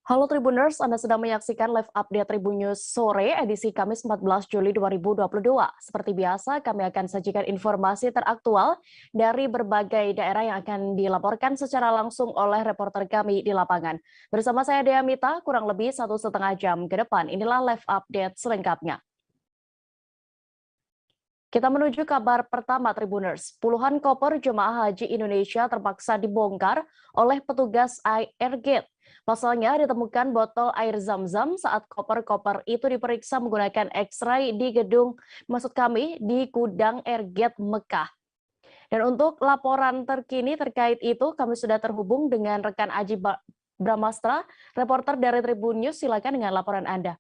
Halo Tribuners, Anda sedang menyaksikan live update Tribunnews sore edisi Kamis 14 Juli 2022. Seperti biasa, kami akan sajikan informasi teraktual dari berbagai daerah yang akan dilaporkan secara langsung oleh reporter kami di lapangan. Bersama saya Dea Mita, kurang lebih 1,5 jam ke depan. Inilah live update selengkapnya. Kita menuju kabar pertama Tribuners. Puluhan koper jemaah haji Indonesia terpaksa dibongkar oleh petugas Airgate. Pasalnya ditemukan botol air zam-zam saat koper-koper itu diperiksa menggunakan X-ray di di gudang Airgate Mekah. Dan untuk laporan terkini terkait itu, kami sudah terhubung dengan rekan Aji Bramastra, reporter dari Tribun News. Silakan dengan laporan Anda.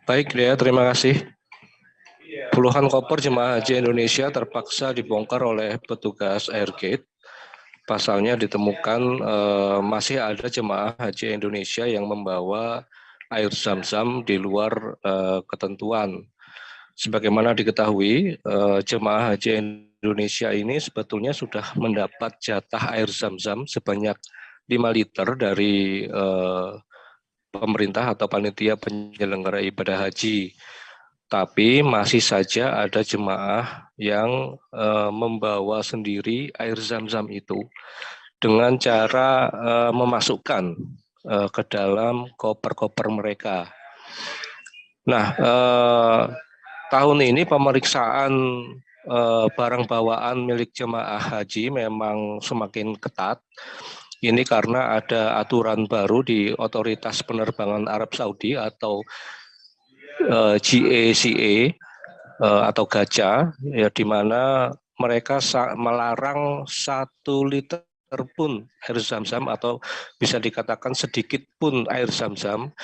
Baik, Dea, terima kasih. Puluhan koper jemaah haji Indonesia terpaksa dibongkar oleh petugas Airgate. Pasalnya ditemukan masih ada jemaah haji Indonesia yang membawa air zam-zam di luar ketentuan. Sebagaimana diketahui, jemaah haji Indonesia ini sebetulnya sudah mendapat jatah air zam-zam sebanyak 5 liter dari pemerintah atau panitia penyelenggara ibadah haji. Tapi masih saja ada jemaah yang membawa sendiri air zam-zam itu dengan cara memasukkan ke dalam koper-koper mereka. Nah, tahun ini pemeriksaan barang bawaan milik jemaah haji memang semakin ketat. Ini karena ada aturan baru di Otoritas Penerbangan Arab Saudi atau GACA atau GACA, ya, di mana mereka melarang 1 liter pun air zam-zam atau bisa dikatakan sedikit pun air zam-zam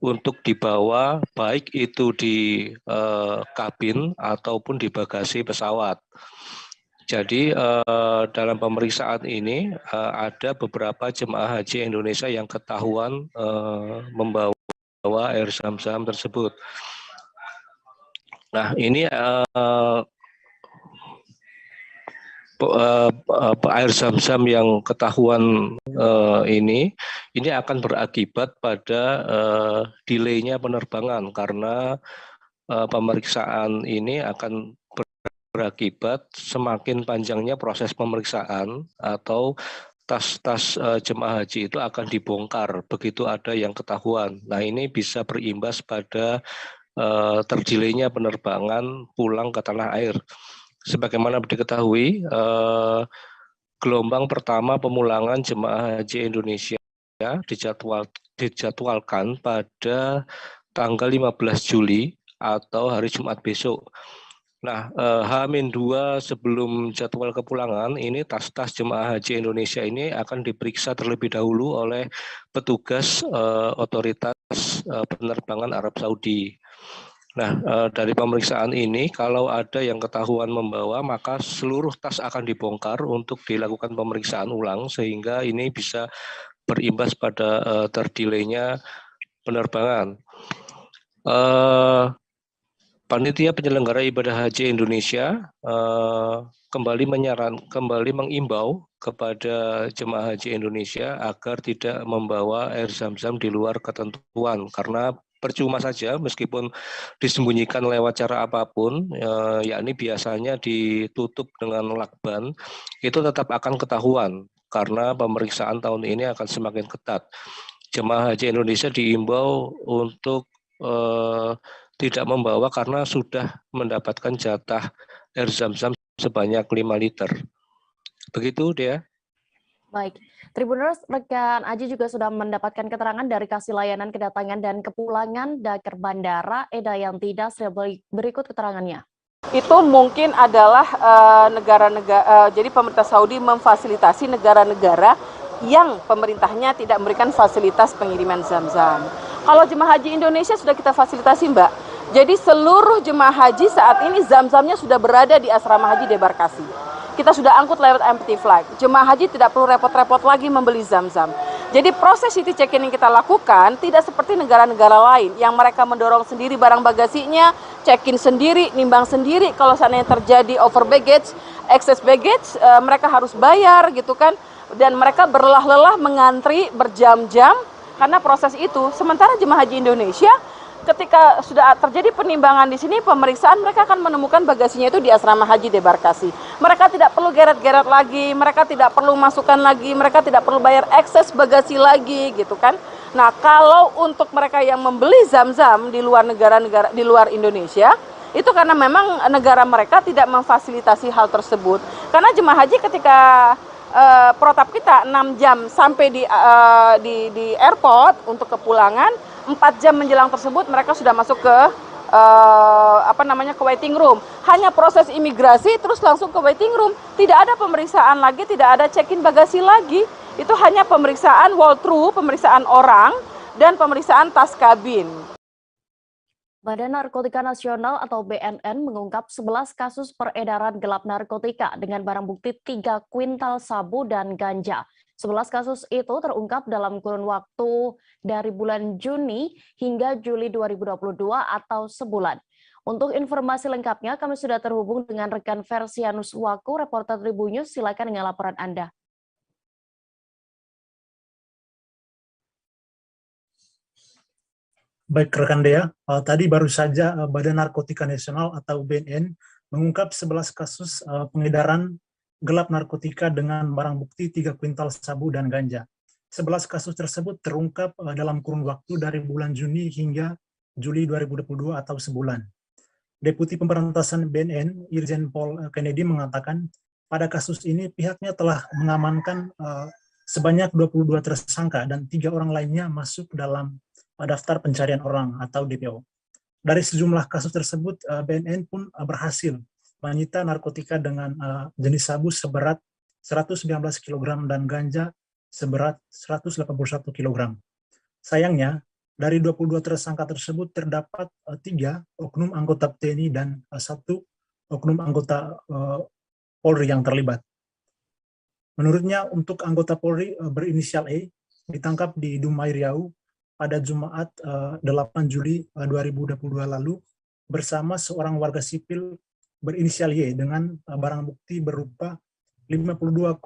untuk dibawa baik itu di kabin ataupun di bagasi pesawat. Jadi dalam pemeriksaan ini ada beberapa jemaah haji Indonesia yang ketahuan membawa air zam-zam tersebut. Nah, ini air zam-zam yang ketahuan ini akan berakibat pada delay-nya penerbangan karena pemeriksaan ini akan berakibat semakin panjangnya proses pemeriksaan atau tas-tas jemaah haji itu akan dibongkar begitu ada yang ketahuan. Nah, ini bisa berimbas pada terdelaynya penerbangan pulang ke tanah air. Sebagaimana diketahui, gelombang pertama pemulangan jemaah haji Indonesia dijadwalkan pada tanggal 15 Juli atau hari Jumat besok. Nah, H-2 sebelum jadwal kepulangan, ini tas-tas jemaah haji Indonesia ini akan diperiksa terlebih dahulu oleh petugas Otoritas Penerbangan Arab Saudi. Nah, dari pemeriksaan ini, kalau ada yang ketahuan membawa, maka seluruh tas akan dibongkar untuk dilakukan pemeriksaan ulang, sehingga ini bisa berimbas pada terdelaynya penerbangan. Panitia penyelenggara ibadah haji Indonesia kembali mengimbau kepada jemaah haji Indonesia agar tidak membawa air zam-zam di luar ketentuan, karena percuma saja meskipun disembunyikan lewat cara apapun, yakni biasanya ditutup dengan lakban, itu tetap akan ketahuan karena pemeriksaan tahun ini akan semakin ketat. Jemaah haji Indonesia diimbau untuk tidak membawa karena sudah mendapatkan jatah air zam-zam sebanyak 5 liter. Begitu dia. Baik, Tribuners, rekan Aji juga sudah mendapatkan keterangan dari kasih layanan kedatangan dan kepulangan Daker Bandara Edayanti Dasril. Berikut keterangannya. Itu mungkin adalah jadi pemerintah Saudi memfasilitasi negara-negara yang pemerintahnya tidak memberikan fasilitas pengiriman zam-zam. Kalau jemaah haji Indonesia sudah kita fasilitasi, Mbak. Jadi seluruh jemaah haji saat ini zam-zamnya sudah berada di asrama haji debarkasi. Kita sudah angkut lewat empty flight. Jemaah haji tidak perlu repot-repot lagi membeli zam-zam. Jadi proses city check-in yang kita lakukan tidak seperti negara-negara lain yang mereka mendorong sendiri barang bagasinya, check-in sendiri, nimbang sendiri. Kalau seandainya terjadi over baggage, excess baggage, mereka harus bayar gitu kan. Dan mereka berlelah-lelah mengantri berjam-jam karena proses itu. Sementara jemaah haji Indonesia ketika sudah terjadi penimbangan di sini, pemeriksaan, mereka akan menemukan bagasinya itu di asrama haji debarkasi. Mereka tidak perlu geret-geret lagi, mereka tidak perlu masukkan lagi, mereka tidak perlu bayar ekses bagasi lagi, gitu kan. Nah, kalau untuk mereka yang membeli zam-zam di luar negara-negara, di luar Indonesia, itu karena memang negara mereka tidak memfasilitasi hal tersebut. Karena jemaah haji ketika protap kita 6 jam sampai di airport untuk kepulangan, 4 jam menjelang tersebut mereka sudah masuk ke ke waiting room. Hanya proses imigrasi terus langsung ke waiting room. Tidak ada pemeriksaan lagi, tidak ada check-in bagasi lagi. Itu hanya pemeriksaan walk-through, pemeriksaan orang dan pemeriksaan tas kabin. Badan Narkotika Nasional atau BNN mengungkap 11 kasus peredaran gelap narkotika dengan barang bukti 3 kuintal sabu dan ganja. 11 kasus itu terungkap dalam kurun waktu dari bulan Juni hingga Juli 2022 atau sebulan. Untuk informasi lengkapnya, kami sudah terhubung dengan rekan Versianus Waku, reporter Tribunnews. Silakan dengan laporan Anda. Baik rekan Dea, tadi baru saja Badan Narkotika Nasional atau BNN mengungkap 11 kasus pengedaran gelap narkotika dengan barang bukti 3 kuintal sabu dan ganja. 11 kasus tersebut terungkap dalam kurun waktu dari bulan Juni hingga Juli 2022 atau sebulan. Deputi Pemberantasan BNN, Irjen Paul Kennedy mengatakan pada kasus ini pihaknya telah mengamankan sebanyak 22 tersangka dan 3 orang lainnya masuk dalam daftar pencarian orang atau DPO. Dari sejumlah kasus tersebut, BNN pun berhasil menyita narkotika dengan jenis sabu seberat 119 kg dan ganja seberat 181 kg. Sayangnya, dari 22 tersangka tersebut terdapat 3 oknum anggota TNI dan 1 oknum anggota Polri yang terlibat. Menurutnya, untuk anggota Polri berinisial E ditangkap di Dumai Riau pada Jumat 8 Juli 2022 lalu bersama seorang warga sipil berinisial Y dengan barang bukti berupa 52,90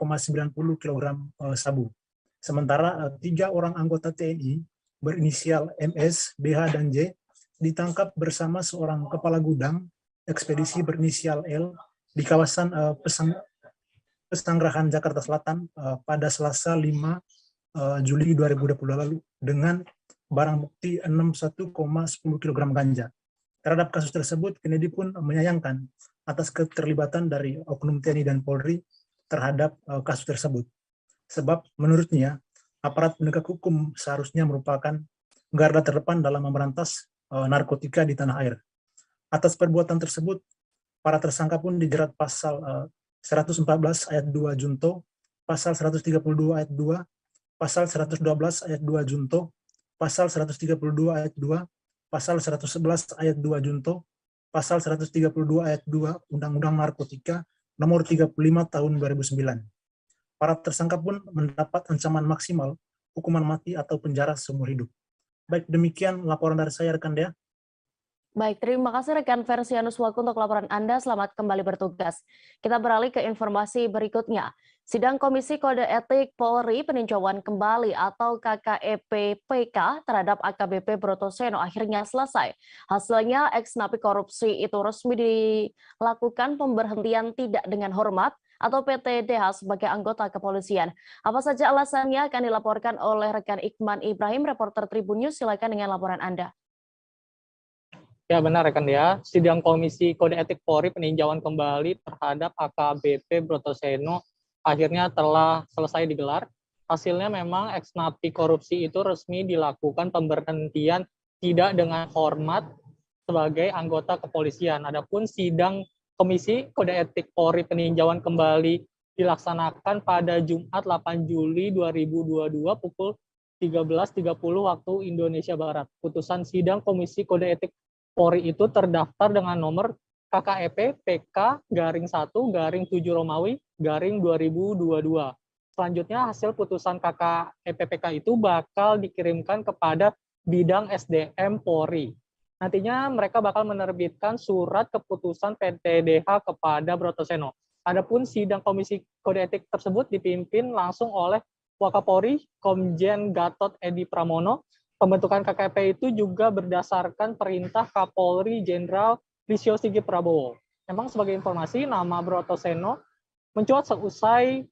kg sabu. Sementara 3 orang anggota TNI berinisial MS, BH, dan J ditangkap bersama seorang kepala gudang ekspedisi berinisial L di kawasan Pesanggerahan Jakarta Selatan pada Selasa 5 Juli 2020 lalu dengan barang bukti 61,10 kg ganja. Terhadap kasus tersebut, Kennedy pun menyayangkan atas keterlibatan dari oknum TNI dan Polri terhadap kasus tersebut. Sebab menurutnya, aparat penegak hukum seharusnya merupakan garda terdepan dalam memberantas narkotika di tanah air. Atas perbuatan tersebut, para tersangka pun dijerat pasal 114 ayat 2 Junto, pasal 132 ayat 2, pasal 112 ayat 2 Junto, pasal 132 ayat 2, pasal 111 ayat 2 Junto, pasal 132 ayat 2 Undang-Undang Narkotika nomor 35 tahun 2009. Para tersangka pun mendapat ancaman maksimal hukuman mati atau penjara seumur hidup. Baik, demikian laporan dari saya rekan Dea. Baik, terima kasih rekan Versianus Waku untuk laporan Anda. Selamat kembali bertugas. Kita beralih ke informasi berikutnya. Sidang Komisi Kode Etik Polri peninjauan kembali atau KKEP-PK terhadap AKBP Brotoseno akhirnya selesai. Hasilnya ex-napi korupsi itu resmi dilakukan pemberhentian tidak dengan hormat atau PTDH sebagai anggota kepolisian. Apa saja alasannya akan dilaporkan oleh rekan Ikman Ibrahim, reporter Tribun News. Silakan dengan laporan Anda. Ya benar rekan ya, sidang Komisi Kode Etik Polri peninjauan kembali terhadap AKBP Brotoseno akhirnya telah selesai digelar. Hasilnya memang ex-napi korupsi itu resmi dilakukan pemberhentian tidak dengan hormat sebagai anggota kepolisian. Adapun sidang Komisi Kode Etik Polri peninjauan kembali dilaksanakan pada Jumat 8 Juli 2022 pukul 13.30 waktu Indonesia Barat. Putusan sidang Komisi Kode Etik Polri itu terdaftar dengan nomor KKEP PK-1-7 Romawi garing 2022. Selanjutnya hasil putusan KKEP-PK itu bakal dikirimkan kepada bidang SDM Polri. Nantinya mereka bakal menerbitkan surat keputusan PTDH kepada Brotoseno. Adapun sidang Komisi Kode Etik tersebut dipimpin langsung oleh Wakapolri Komjen Gatot Edi Pramono. Pembentukan KKP itu juga berdasarkan perintah Kapolri Jenderal Listio Sigit Prabowo. Memang sebagai informasi, nama Brotoseno mencuat seusai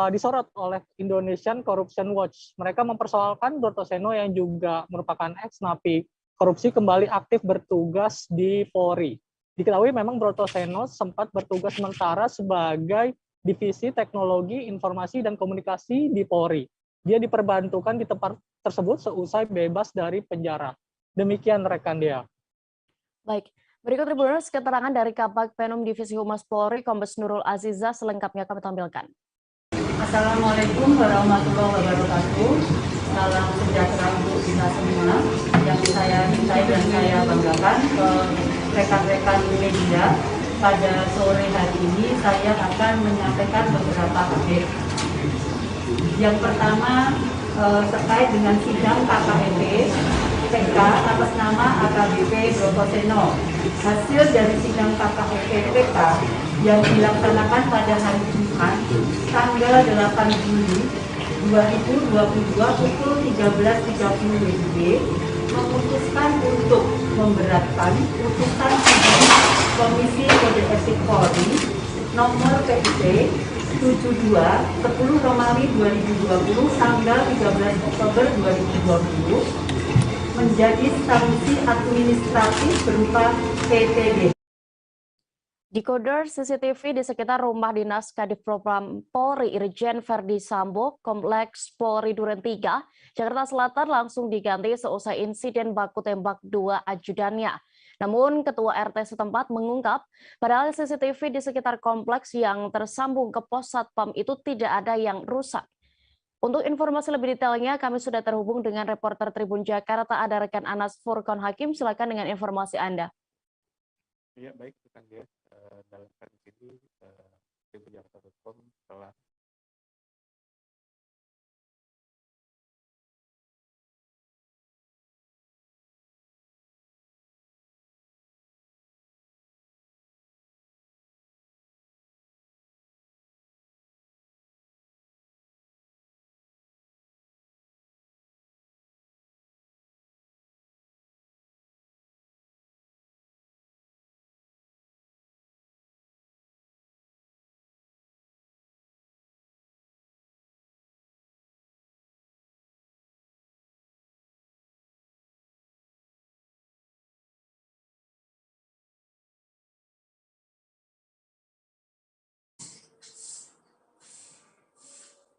disorot oleh Indonesian Corruption Watch. Mereka mempersoalkan Brotoseno yang juga merupakan ex-napi korupsi kembali aktif bertugas di Polri. Diketahui memang Brotoseno sempat bertugas sementara sebagai Divisi Teknologi Informasi dan Komunikasi di Polri. Dia diperbantukan di tempat tersebut seusai bebas dari penjara. Demikian rekan Dea. Baik, berikut Tribuners keterangan dari Kabag Penum Divisi Humas Polri, Kombes Nurul Aziza, selengkapnya kami tampilkan. Assalamualaikum warahmatullahi wabarakatuh. Salam sejahtera untuk kita semua. Yang saya cintai dan saya banggakan ke rekan-rekan media, pada sore hari ini saya akan menyampaikan beberapa update. Yang pertama terkait dengan sidang KKEP PK atas nama AKBP Brotoseno. Hasil dari sidang KKEP PK yang dilaksanakan pada hari Jumat tanggal 8 Juli 2022 pukul 13.30 WIB memutuskan untuk memberatkan putusan sidang Komisi Kode Etik Polri nomor PIP 72 10 Romawi 2020 tanggal 13 Oktober 2020 menjadi sanksi administratif berupa PTD. Decoder CCTV di sekitar rumah dinas Kadifropam Polri Irjen Verdi Sambo, Kompleks Polri Duren 3, Jakarta Selatan langsung diganti seusai insiden baku tembak 2 ajudannya. Namun, Ketua RT setempat mengungkap, padahal CCTV di sekitar kompleks yang tersambung ke pos Satpam itu tidak ada yang rusak. Untuk informasi lebih detailnya, kami sudah terhubung dengan reporter Tribun Jakarta, ada rekan Anas Furkon Hakim. Silakan dengan informasi Anda. Ya, baik, rekan dia. Dalam kasus ini, Tribun Jakarta.com telah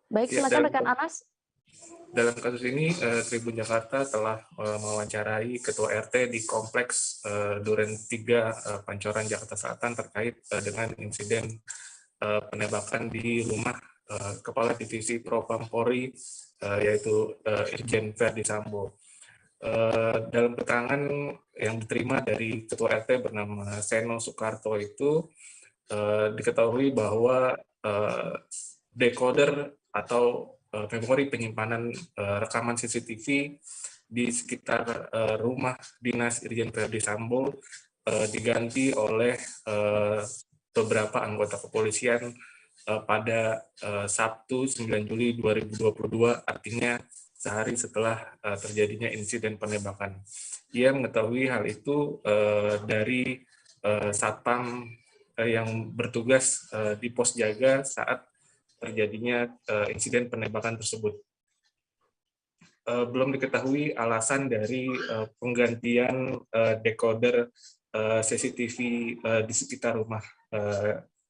Baik, silakan rekan Anas. dalam kasus ini, Tribun Jakarta telah mewawancarai Ketua RT di Kompleks Duren 3 Pancoran Jakarta Selatan terkait dengan insiden penembakan di rumah Kepala Divisi Propam Polri, yaitu Irjen Verdi Sambo. Dalam keterangan yang diterima dari Ketua RT bernama Seno Soekarto itu, diketahui bahwa decoder atau memori penyimpanan rekaman CCTV di sekitar rumah dinas Irjen Verdi Sambo diganti oleh beberapa anggota kepolisian pada Sabtu 9 Juli 2022, artinya sehari setelah terjadinya insiden penembakan. Ia mengetahui hal itu dari satpam yang bertugas di pos jaga saat terjadinya insiden penembakan tersebut. Belum diketahui alasan dari penggantian decoder CCTV di sekitar rumah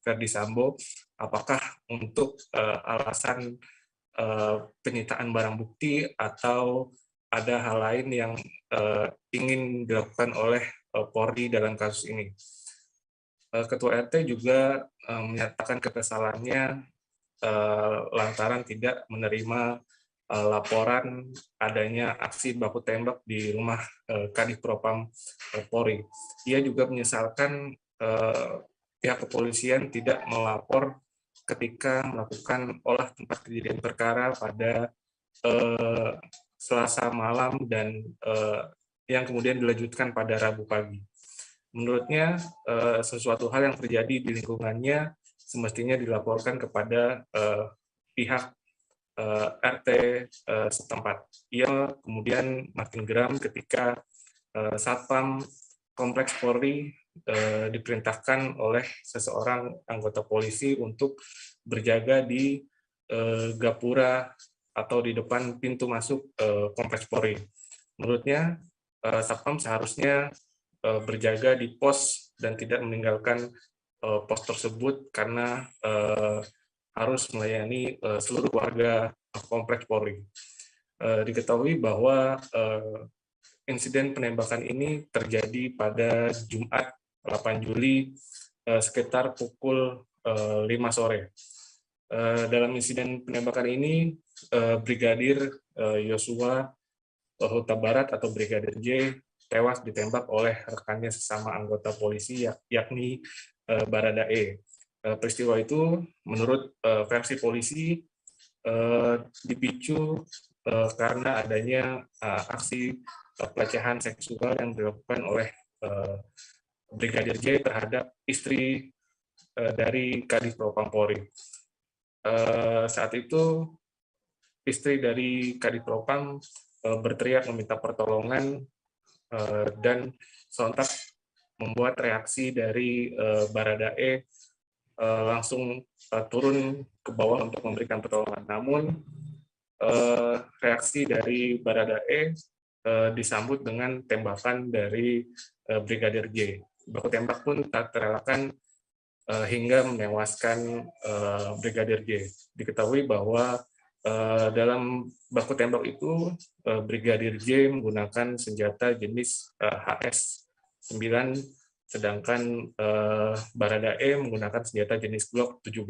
Verdi Sambo, apakah untuk alasan penyitaan barang bukti atau ada hal lain yang ingin dilakukan oleh Polri dalam kasus ini. Ketua RT juga menyatakan kekesalannya lantaran tidak menerima laporan adanya aksi baku tembak di rumah Kadif Propam Polri. Ia juga menyesalkan pihak kepolisian tidak melapor ketika melakukan olah tempat kejadian perkara pada Selasa malam dan yang kemudian dilanjutkan pada Rabu pagi. Menurutnya, sesuatu hal yang terjadi di lingkungannya semestinya dilaporkan kepada pihak RT setempat. Ia kemudian makin geram ketika Satpam Kompleks Polri diperintahkan oleh seseorang anggota polisi untuk berjaga di gapura atau di depan pintu masuk Kompleks Polri. Menurutnya, Satpam seharusnya berjaga di pos dan tidak meninggalkan pos tersebut karena harus melayani seluruh warga Kompleks Polri. Diketahui bahwa insiden penembakan ini terjadi pada Jumat 8 Juli sekitar pukul 5 sore. Dalam insiden penembakan ini, Brigadir Yosua Huta Barat atau Brigadir J tewas ditembak oleh rekannya sesama anggota polisi yakni Baradae. Peristiwa itu menurut versi polisi dipicu karena adanya aksi pelecehan seksual yang dilakukan oleh Brigadir J terhadap istri dari Kadif Propam Polri. Saat itu istri dari Kadif Propam berteriak meminta pertolongan dan sontak membuat reaksi dari Baradae langsung turun ke bawah untuk memberikan pertolongan. Namun reaksi dari Baradae disambut dengan tembakan dari Brigadir J. Baku tembak pun tak terelakkan hingga menewaskan Brigadir J. Diketahui bahwa dalam baku tembak itu Brigadir J menggunakan senjata jenis HS-9, sedangkan Baradae menggunakan senjata jenis Glock 17.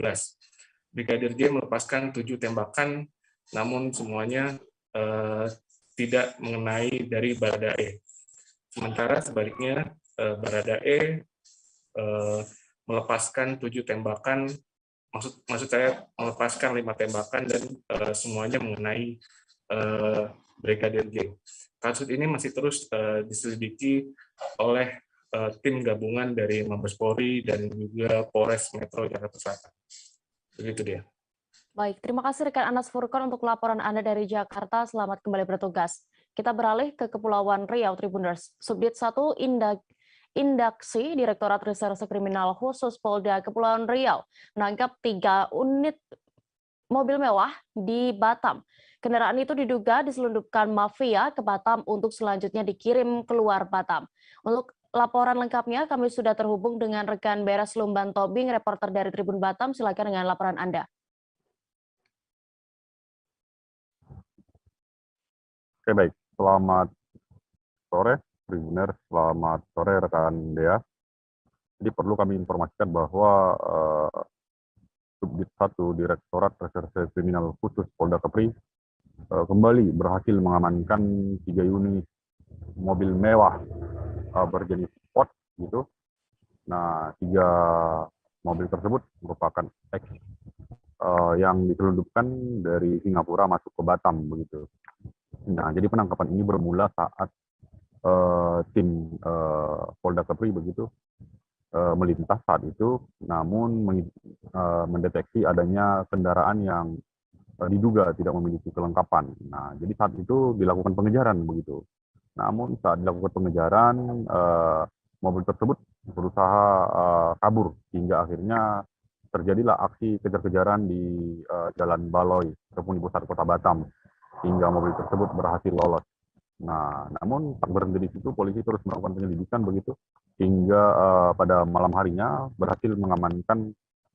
Brigadir J melepaskan 7 tembakan, namun semuanya tidak mengenai dari Baradae. Sementara sebaliknya Baradae melepaskan 7 tembakan, maksud saya melepaskan 5 tembakan dan semuanya mengenai Brigadir J. Kasus ini masih terus diselidiki oleh tim gabungan dari Mabes Polri dan juga Polres Metro Jakarta Selatan. Begitu dia. Baik, terima kasih rekan Anas Furqon untuk laporan Anda dari Jakarta. Selamat kembali bertugas. Kita beralih ke Kepulauan Riau, Tribuners. Subdit 1 Indaksi Direktorat Reserse Kriminal Khusus Polda Kepulauan Riau menangkap 3 unit mobil mewah di Batam. Kendaraan itu diduga diselundupkan mafia ke Batam untuk selanjutnya dikirim keluar Batam. Untuk laporan lengkapnya kami sudah terhubung dengan rekan Beres Lumban Tobing, reporter dari Tribun Batam. Silakan dengan laporan Anda. Oke, baik. Selamat sore, Tribuner. Selamat sore, rekan Dea. Jadi perlu kami informasikan bahwa Subdit 1 Direktorat Reserse Kriminal Khusus Polda Kepri kembali berhasil mengamankan 3 unit mobil mewah berjenis Sport gitu. Nah, 3 mobil tersebut merupakan X yang diselundupkan dari Singapura masuk ke Batam begitu. Nah, jadi penangkapan ini bermula saat tim Polda Kepri begitu melintas saat itu, namun mendeteksi adanya kendaraan yang diduga tidak memiliki kelengkapan. Nah, jadi saat itu dilakukan pengejaran begitu. Namun saat dilakukan pengejaran, mobil tersebut berusaha kabur hingga akhirnya terjadilah aksi kejar-kejaran di Jalan Baloi ataupun di pusat kota Batam hingga mobil tersebut berhasil lolos. Nah, namun tak berhenti di situ, polisi terus melakukan penyelidikan begitu hingga pada malam harinya berhasil mengamankan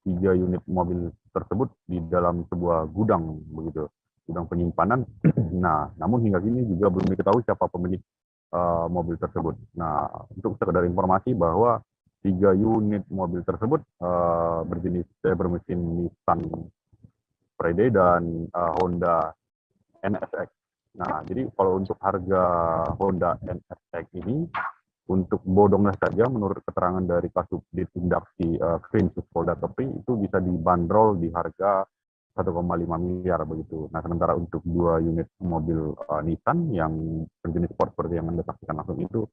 3 unit mobil tersebut di dalam sebuah gudang begitu, gudang penyimpanan. Nah, namun hingga kini juga belum diketahui siapa pemilik mobil tersebut. Nah, untuk sekedar informasi bahwa 3 unit mobil tersebut bermesin Nissan Friday dan Honda NSX. Nah, jadi kalau untuk harga Honda NSX ini, untuk bodongnya saja, menurut keterangan dari Kasubdit Indaksi Krimsus Polda Kepri, itu bisa dibanderol di harga 1,5 miliar begitu. Nah, sementara untuk 2 unit mobil Nissan yang berjenis sport seperti yang Anda saksikan langsung itu,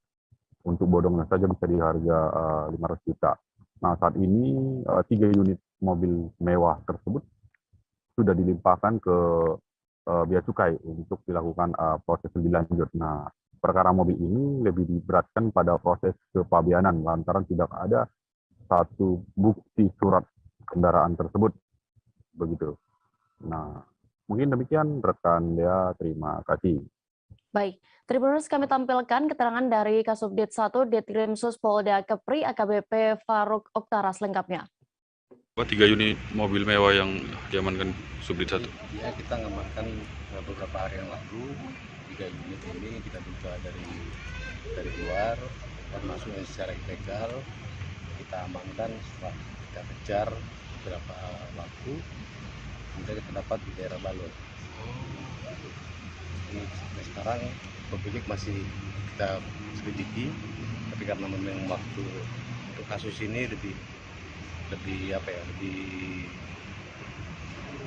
untuk bodongnya saja bisa di harga 500 juta. Nah, saat ini 3 unit mobil mewah tersebut sudah dilimpahkan ke Bea Cukai untuk dilakukan proses lebih lanjut. Nah, perkara mobil ini lebih diberatkan pada proses kepabeanan lantaran tidak ada satu bukti surat kendaraan tersebut begitu. Nah, mungkin demikian rekan Dea, terima kasih. Baik, Tribuners, kami tampilkan keterangan dari Kasubdit 1 Ditkrimsus Polda Kepri AKBP Faruk Oktara selengkapnya. 3 unit mobil mewah yang diamankan Subdit 1. Ya, kita mengamankan beberapa hari yang lalu 3 unit ini kita duga dari luar, termasuk yang secara ilegal. Kita amankan setelah kita kejar beberapa waktu, kemudian kita dapat di daerah Baloi. Jadi sekarang pemilik masih kita selidiki, tapi karena memang waktu untuk kasus ini lebih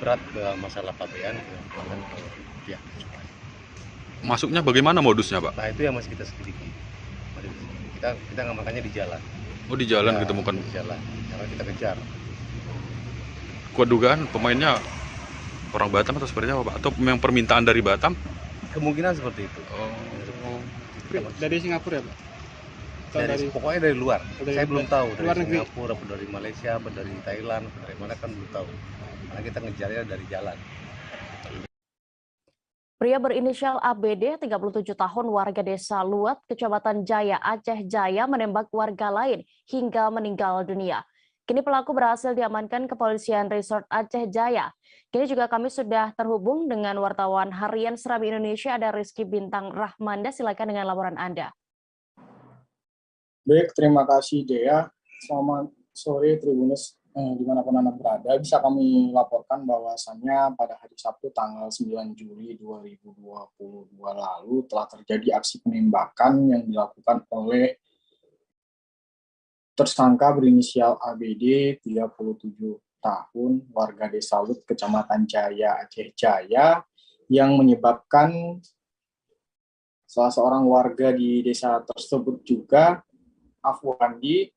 berat ke masalah pabean ke pihak cukai. Masuknya bagaimana modusnya, Pak? Nah, itu yang masih kita selidiki. Kita ngamankannya di jalan. Oh, di jalan Ya, ditemukan. di jalan, karena kita kejar. Kuat dugaan pemainnya orang Batam atau seperti apa, Pak? Atau memang permintaan dari Batam? Kemungkinan seperti itu. Dari Singapura ya, Pak? Pokoknya dari luar. Saya belum tahu dari negeri. Singapura, apa dari Malaysia, apa dari Thailand, apa dari mana kan belum tahu. Karena kita ngejarnya dari jalan. Pria berinisial ABD, 37 tahun, warga desa Luat, Kecamatan Jaya, Aceh Jaya, menembak warga lain hingga meninggal dunia. Kini pelaku berhasil diamankan Kepolisian Resort Aceh Jaya. Kini juga kami sudah terhubung dengan wartawan harian Serambi Indonesia, ada Rizky Bintang Rahmanda. Silakan dengan laporan Anda. Baik, terima kasih Dea. Selamat sore Tribuners dimanapun Anda berada. Bisa kami laporkan bahwasannya pada hari Sabtu tanggal 9 Juli 2022 lalu telah terjadi aksi penembakan yang dilakukan oleh tersangka berinisial ABD, 37 tahun, warga desa Lut, Kecamatan Jaya, Aceh Jaya, yang menyebabkan salah seorang warga di desa tersebut juga, Afwandi,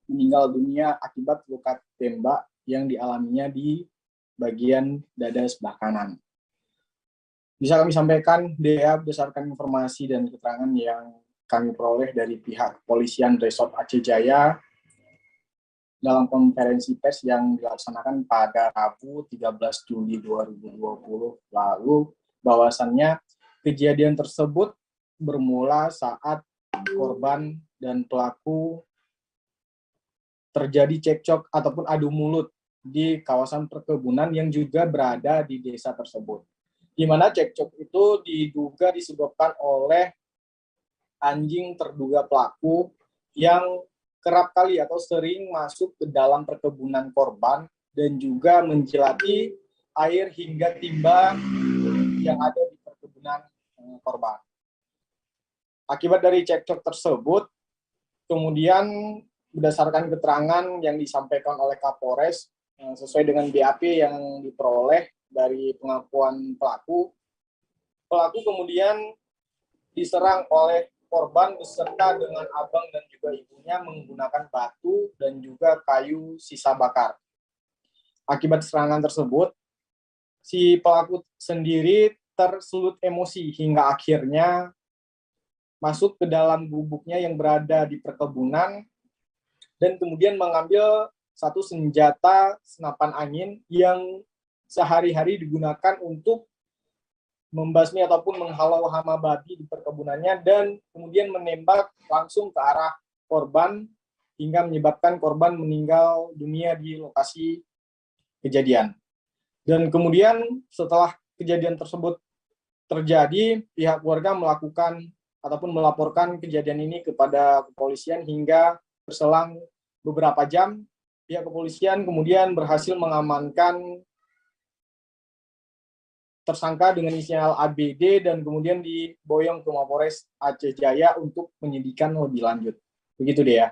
meninggal dunia akibat luka tembak yang dialaminya di bagian dada sebelah kanan. Bisa kami sampaikan, Dea, berdasarkan informasi dan keterangan yang kami peroleh dari pihak Kepolisian Resort Aceh Jaya dalam konferensi pers yang dilaksanakan pada Rabu 13 Juli 2020 lalu, bahwasannya kejadian tersebut bermula saat korban dan pelaku terjadi cekcok ataupun adu mulut di kawasan perkebunan yang juga berada di desa tersebut. Di mana cekcok itu diduga disebabkan oleh anjing terduga pelaku yang kerap kali atau sering masuk ke dalam perkebunan korban dan juga menjilati air hingga timba yang ada di perkebunan korban. Akibat dari cekcok tersebut, kemudian berdasarkan keterangan yang disampaikan oleh Kapolres sesuai dengan BAP yang diperoleh dari pengakuan pelaku, pelaku kemudian diserang oleh korban beserta dengan abang dan juga ibunya menggunakan batu dan juga kayu sisa bakar. Akibat serangan tersebut, si pelaku sendiri tersulut emosi hingga akhirnya masuk ke dalam gubuknya yang berada di perkebunan dan kemudian mengambil satu senjata senapan angin yang sehari-hari digunakan untuk membasmi ataupun menghalau hama babi di perkebunannya dan kemudian menembak langsung ke arah korban hingga menyebabkan korban meninggal dunia di lokasi kejadian. Dan kemudian setelah kejadian tersebut terjadi, pihak keluarga melakukan ataupun melaporkan kejadian ini kepada kepolisian hingga berselang beberapa jam, pihak kepolisian kemudian berhasil mengamankan tersangka dengan inisial ABD dan kemudian diboyong ke Mapolres Aceh Jaya untuk penyidikan lebih lanjut. Begitu deh ya.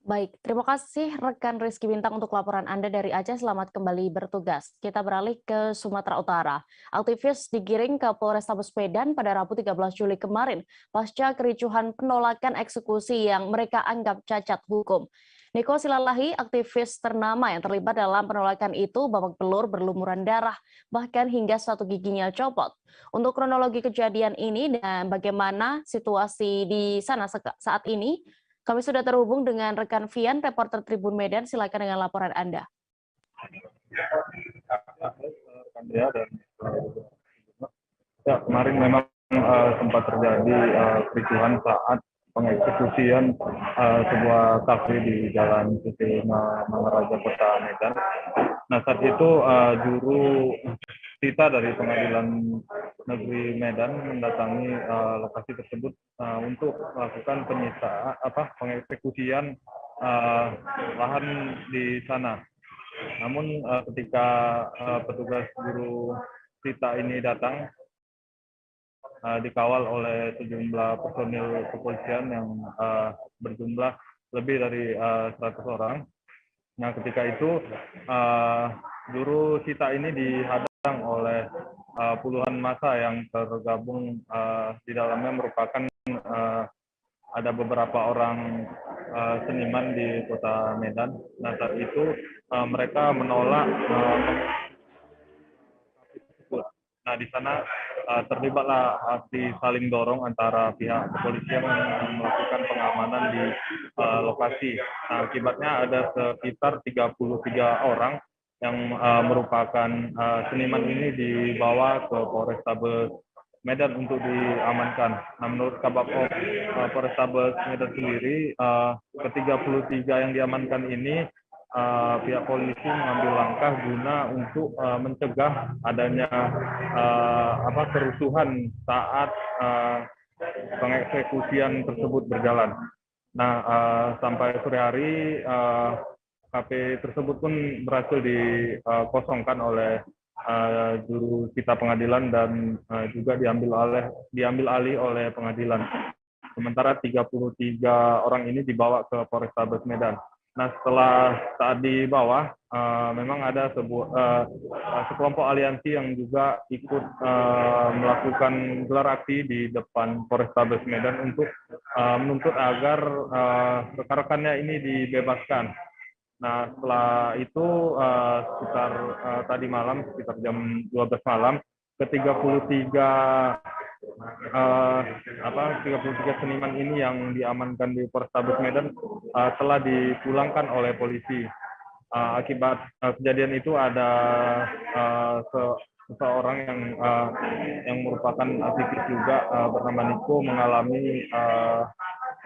Baik, terima kasih rekan Rizky Bintang untuk laporan Anda dari Aceh. Selamat kembali bertugas. Kita beralih ke Sumatera Utara. Aktivis digiring ke Polrestabes Medan pada Rabu 13 Juli kemarin pasca kericuhan penolakan eksekusi yang mereka anggap cacat hukum. Niko Silalahi, aktivis ternama yang terlibat dalam penolakan itu, babak belur berlumuran darah, bahkan hingga satu giginya copot. Untuk kronologi kejadian ini dan bagaimana situasi di sana saat ini, kami sudah terhubung dengan rekan Vian, reporter Tribun Medan. Silakan dengan laporan Anda. Ya, kemarin memang sempat terjadi kericuhan saat pengeksekusian sebuah kafe di Jalan Siti Mangaraja, Kota Medan. Nah, saat itu juru sita dari Pengadilan Negeri Medan mendatangi lokasi tersebut untuk melakukan pengeksekusian lahan di sana. Namun ketika petugas juru sita ini datang, dikawal oleh sejumlah personil kepolisian yang berjumlah lebih dari 100 orang. Nah, ketika itu juru sita ini dihadang oleh puluhan massa yang tergabung di dalamnya merupakan ada beberapa orang seniman di Kota Medan. Nah, saat itu mereka menolak Nah, di sana terlibatlah aksi saling dorong antara pihak kepolisian yang melakukan pengamanan di lokasi. Nah, akibatnya ada sekitar 33 orang yang merupakan seniman ini dibawa ke Polrestabes Medan untuk diamankan. Nah, menurut Kabak Polrestabes Medan sendiri, ke-33 yang diamankan ini pihak polisi mengambil langkah guna untuk mencegah adanya kerusuhan saat pengeksekusian tersebut berjalan. Nah, sampai sore hari kafe tersebut pun berhasil dikosongkan oleh juru sita pengadilan dan juga diambil alih oleh pengadilan. Sementara 33 orang ini dibawa ke Polrestabes Medan. Nah, setelah saat di bawah, memang ada sekelompok aliansi yang juga ikut melakukan gelar aksi di depan Polrestabes Medan untuk menuntut agar rekan-rekannya ini dibebaskan. Nah, setelah itu sekitar tadi malam, sekitar jam 12 malam, ke-33 seniman ini yang diamankan di Polrestabes Medan telah dipulangkan oleh polisi. Akibat kejadian itu ada seseorang yang merupakan aktivis juga bernama Niko mengalami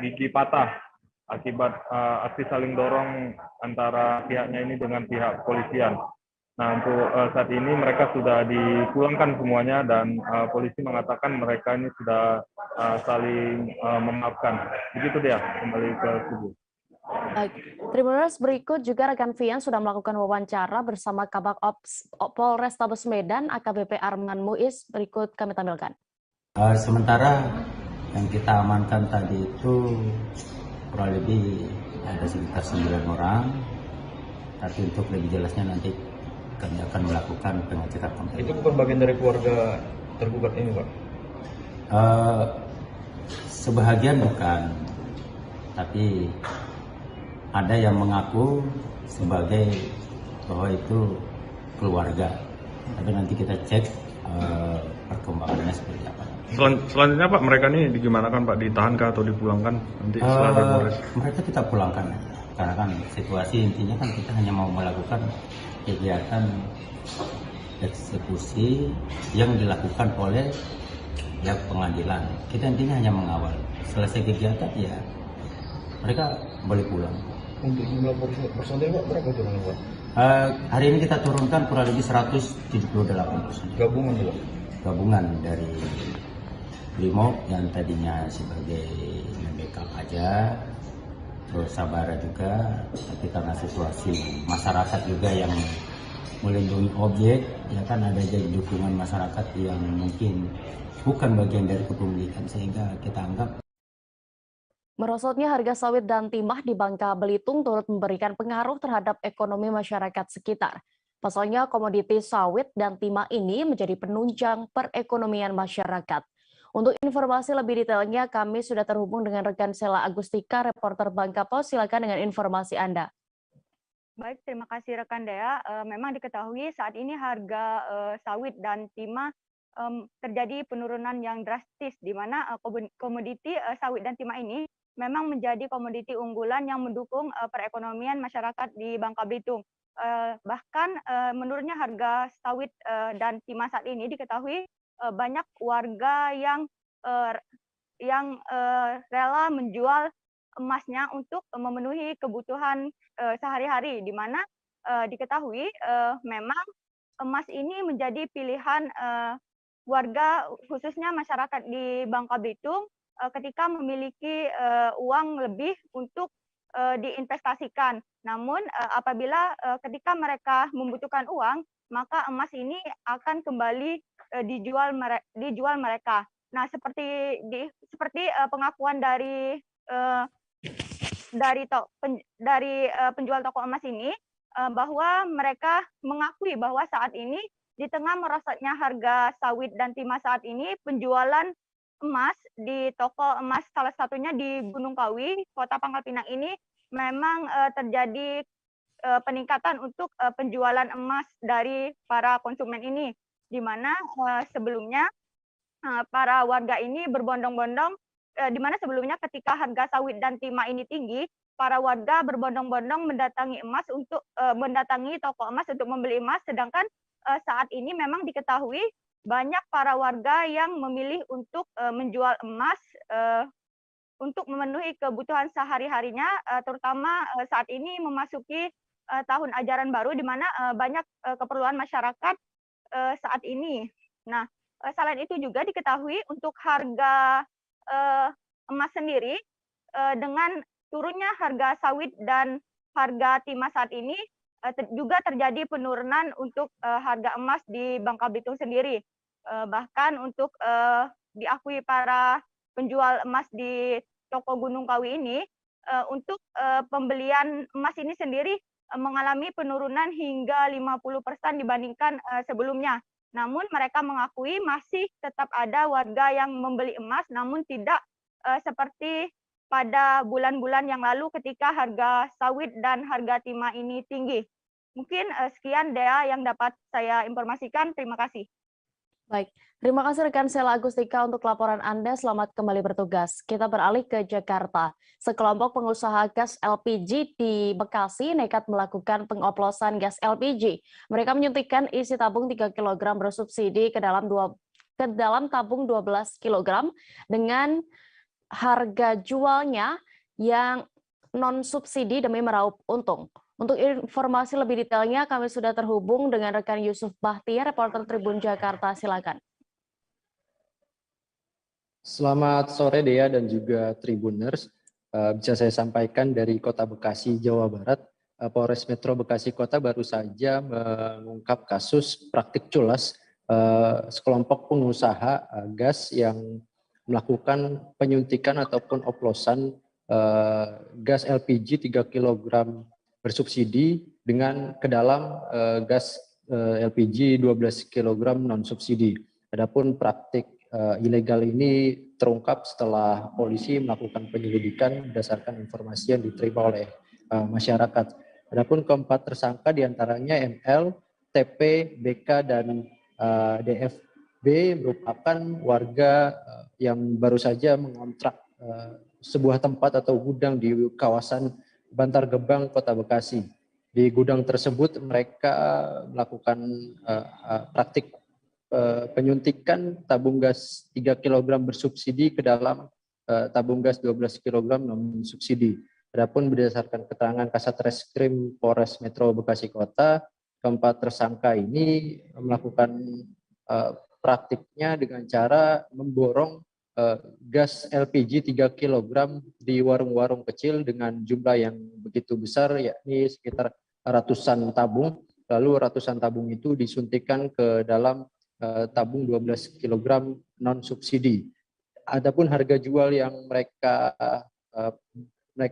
gigi patah akibat aksi saling dorong antara pihaknya ini dengan pihak kepolisian. Nah, untuk saat ini mereka sudah dipulangkan semuanya dan polisi mengatakan mereka ini sudah saling memaafkan. Begitu dia, kembali ke tubuh. Baik, Tribuners, berikut juga rekan Vian sudah melakukan wawancara bersama Kabak Ops Polrestabes Medan AKBP Arman Muiz. Berikut kami tampilkan. Sementara yang kita amankan tadi itu kurang lebih ada sekitar 9 orang, tapi untuk lebih jelasnya nanti kami akan melakukan pengecekan. Itu bukan bagian dari keluarga tergugat ini, Pak? Sebahagian bukan, tapi ada yang mengaku sebagai bahwa itu keluarga. Tapi nanti kita cek perkembangannya seperti apa. Selanjutnya Pak, mereka ini digimanakan Pak? Ditahankah atau dipulangkan nanti setelah Polres? Mereka kita pulangkan aja. Karena kan situasi intinya kan kita hanya mau melakukan kegiatan eksekusi yang dilakukan oleh pihak pengadilan. Kita intinya hanya mengawal. Selesai kegiatan ya mereka boleh pulang. Untuk jumlah personil Pak berapa turunnya Pak? Hari ini kita turunkan kurang lebih 178 personil. Gabungan juga? Gabungan dari Brimob yang tadinya sebagai backup aja, terus Sabara juga, tapi karena situasi masyarakat juga yang melindungi objek, ya kan ada jadi dukungan masyarakat yang mungkin bukan bagian dari kepemilikan, sehingga kita anggap Merosotnya harga sawit dan timah di Bangka Belitung turut memberikan pengaruh terhadap ekonomi masyarakat sekitar. Pasalnya komoditi sawit dan timah ini menjadi penunjang perekonomian masyarakat. Untuk informasi lebih detailnya, kami sudah terhubung dengan rekan Sela Agustika, reporter Bangka Pos. Silakan dengan informasi Anda. Baik, terima kasih rekan Dea. Memang diketahui saat ini harga sawit dan timah terjadi penurunan yang drastis, di mana komoditi sawit dan timah ini memang menjadi komoditi unggulan yang mendukung perekonomian masyarakat di Bangka Belitung. Bahkan menurunnya harga sawit dan timah saat ini diketahui banyak warga yang rela menjual emasnya untuk memenuhi kebutuhan sehari-hari, di mana diketahui memang emas ini menjadi pilihan warga, khususnya masyarakat di Bangka Belitung, ketika memiliki uang lebih untuk diinvestasikan. Namun apabila ketika mereka membutuhkan uang, maka emas ini akan kembali dijual mereka. Nah, seperti pengakuan dari penjual toko emas ini, bahwa mereka mengakui bahwa saat ini di tengah merosotnya harga sawit dan timah saat ini, penjualan emas di toko emas salah satunya di Gunung Kawi, Kota Pangkal Pinang ini memang terjadi peningkatan untuk penjualan emas dari para konsumen ini, di mana sebelumnya para warga ini berbondong-bondong, di mana sebelumnya ketika harga sawit dan timah ini tinggi, para warga berbondong-bondong mendatangi toko emas untuk membeli emas, sedangkan saat ini memang diketahui banyak para warga yang memilih untuk menjual emas untuk memenuhi kebutuhan sehari-harinya, terutama saat ini memasuki tahun ajaran baru, di mana banyak keperluan masyarakat saat ini. Nah, selain itu juga diketahui untuk harga emas sendiri, dengan turunnya harga sawit dan harga timah saat ini, juga terjadi penurunan untuk harga emas di Bangka Belitung sendiri. Bahkan untuk diakui para penjual emas di toko Gunung Kawi ini, untuk pembelian emas ini sendiri mengalami penurunan hingga 50% dibandingkan sebelumnya. Namun mereka mengakui masih tetap ada warga yang membeli emas, namun tidak seperti pada bulan-bulan yang lalu ketika harga sawit dan harga timah ini tinggi. Mungkin sekian Dea yang dapat saya informasikan. Terima kasih. Baik, terima kasih rekan Sela Agustika untuk laporan Anda. Selamat kembali bertugas. Kita beralih ke Jakarta. Sekelompok pengusaha gas LPG di Bekasi nekat melakukan pengoplosan gas LPG. Mereka menyuntikkan isi tabung 3 kg bersubsidi ke dalam tabung 12 kg dengan harga jualnya yang non-subsidi demi meraup untung. Untuk informasi lebih detailnya, kami sudah terhubung dengan rekan Yusuf Bahtiar, reporter Tribun Jakarta. Silakan. Selamat sore Dea dan juga Tribuners. Bisa saya sampaikan dari Kota Bekasi, Jawa Barat, Polres Metro Bekasi Kota baru saja mengungkap kasus praktik culas sekelompok pengusaha gas yang melakukan penyuntikan ataupun oplosan gas LPG 3 kg bersubsidi dengan ke dalam gas LPG 12 kg non subsidi. Adapun praktik ilegal ini terungkap setelah polisi melakukan penyelidikan berdasarkan informasi yang diterima oleh masyarakat. Adapun keempat tersangka diantaranya ML, TP, BK, dan DFB merupakan warga yang baru saja mengontrak sebuah tempat atau gudang di kawasan Bantar Gebang, Kota Bekasi. Di gudang tersebut mereka melakukan praktik penyuntikan tabung gas 3 kg bersubsidi ke dalam tabung gas 12 kg non subsidi. Adapun berdasarkan keterangan Kasat Reskrim Polres Metro Bekasi Kota, keempat tersangka ini melakukan praktiknya dengan cara memborong gas LPG 3 kg di warung-warung kecil dengan jumlah yang begitu besar, yakni sekitar ratusan tabung. Lalu ratusan tabung itu disuntikan ke dalam tabung 12 kg non subsidi. Adapun harga jual yang mereka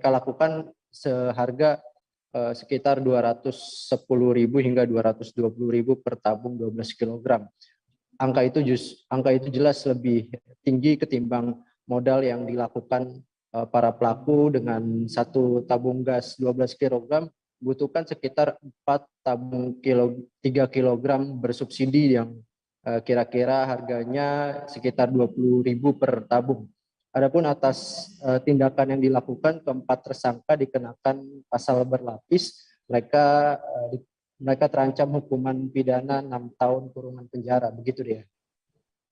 lakukan seharga sekitar 210.000 hingga 220.000 per tabung 12 kg. Angka itu jelas lebih tinggi ketimbang modal yang dilakukan para pelaku. Dengan satu tabung gas 12 kg butuhkan sekitar 4 tabung 3 kg bersubsidi yang kira-kira harganya sekitar 20.000 per tabung. Adapun atas tindakan yang dilakukan, keempat tersangka dikenakan pasal berlapis. Mereka terancam hukuman pidana 6 tahun kurungan penjara. Begitu dia.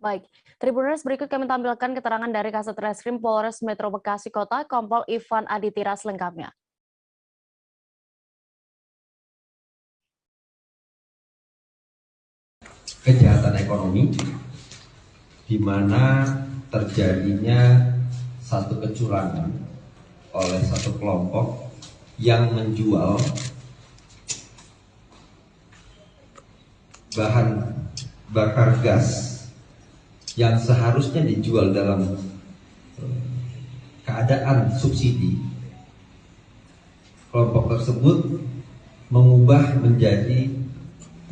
Baik, Tribuners, berikut kami tampilkan keterangan dari Kasat Reskrim Polres Metro Bekasi Kota, Kompol Ivan Aditira selengkapnya. Kejahatan ekonomi, di mana terjadinya satu kecurangan oleh satu kelompok yang menjual bahan bakar gas yang seharusnya dijual dalam keadaan subsidi. Kelompok tersebut mengubah menjadi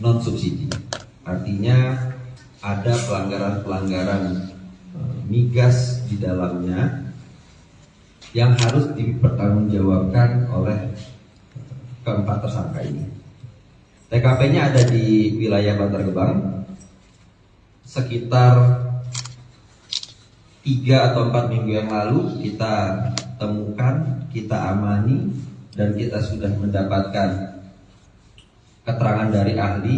non subsidi. Artinya ada pelanggaran-pelanggaran migas di dalamnya yang harus dipertanggungjawabkan oleh keempat tersangka ini. TKP-nya ada di wilayah Bantar Gebang. Sekitar 3 atau 4 minggu yang lalu kita temukan, kita amani, dan kita sudah mendapatkan keterangan dari ahli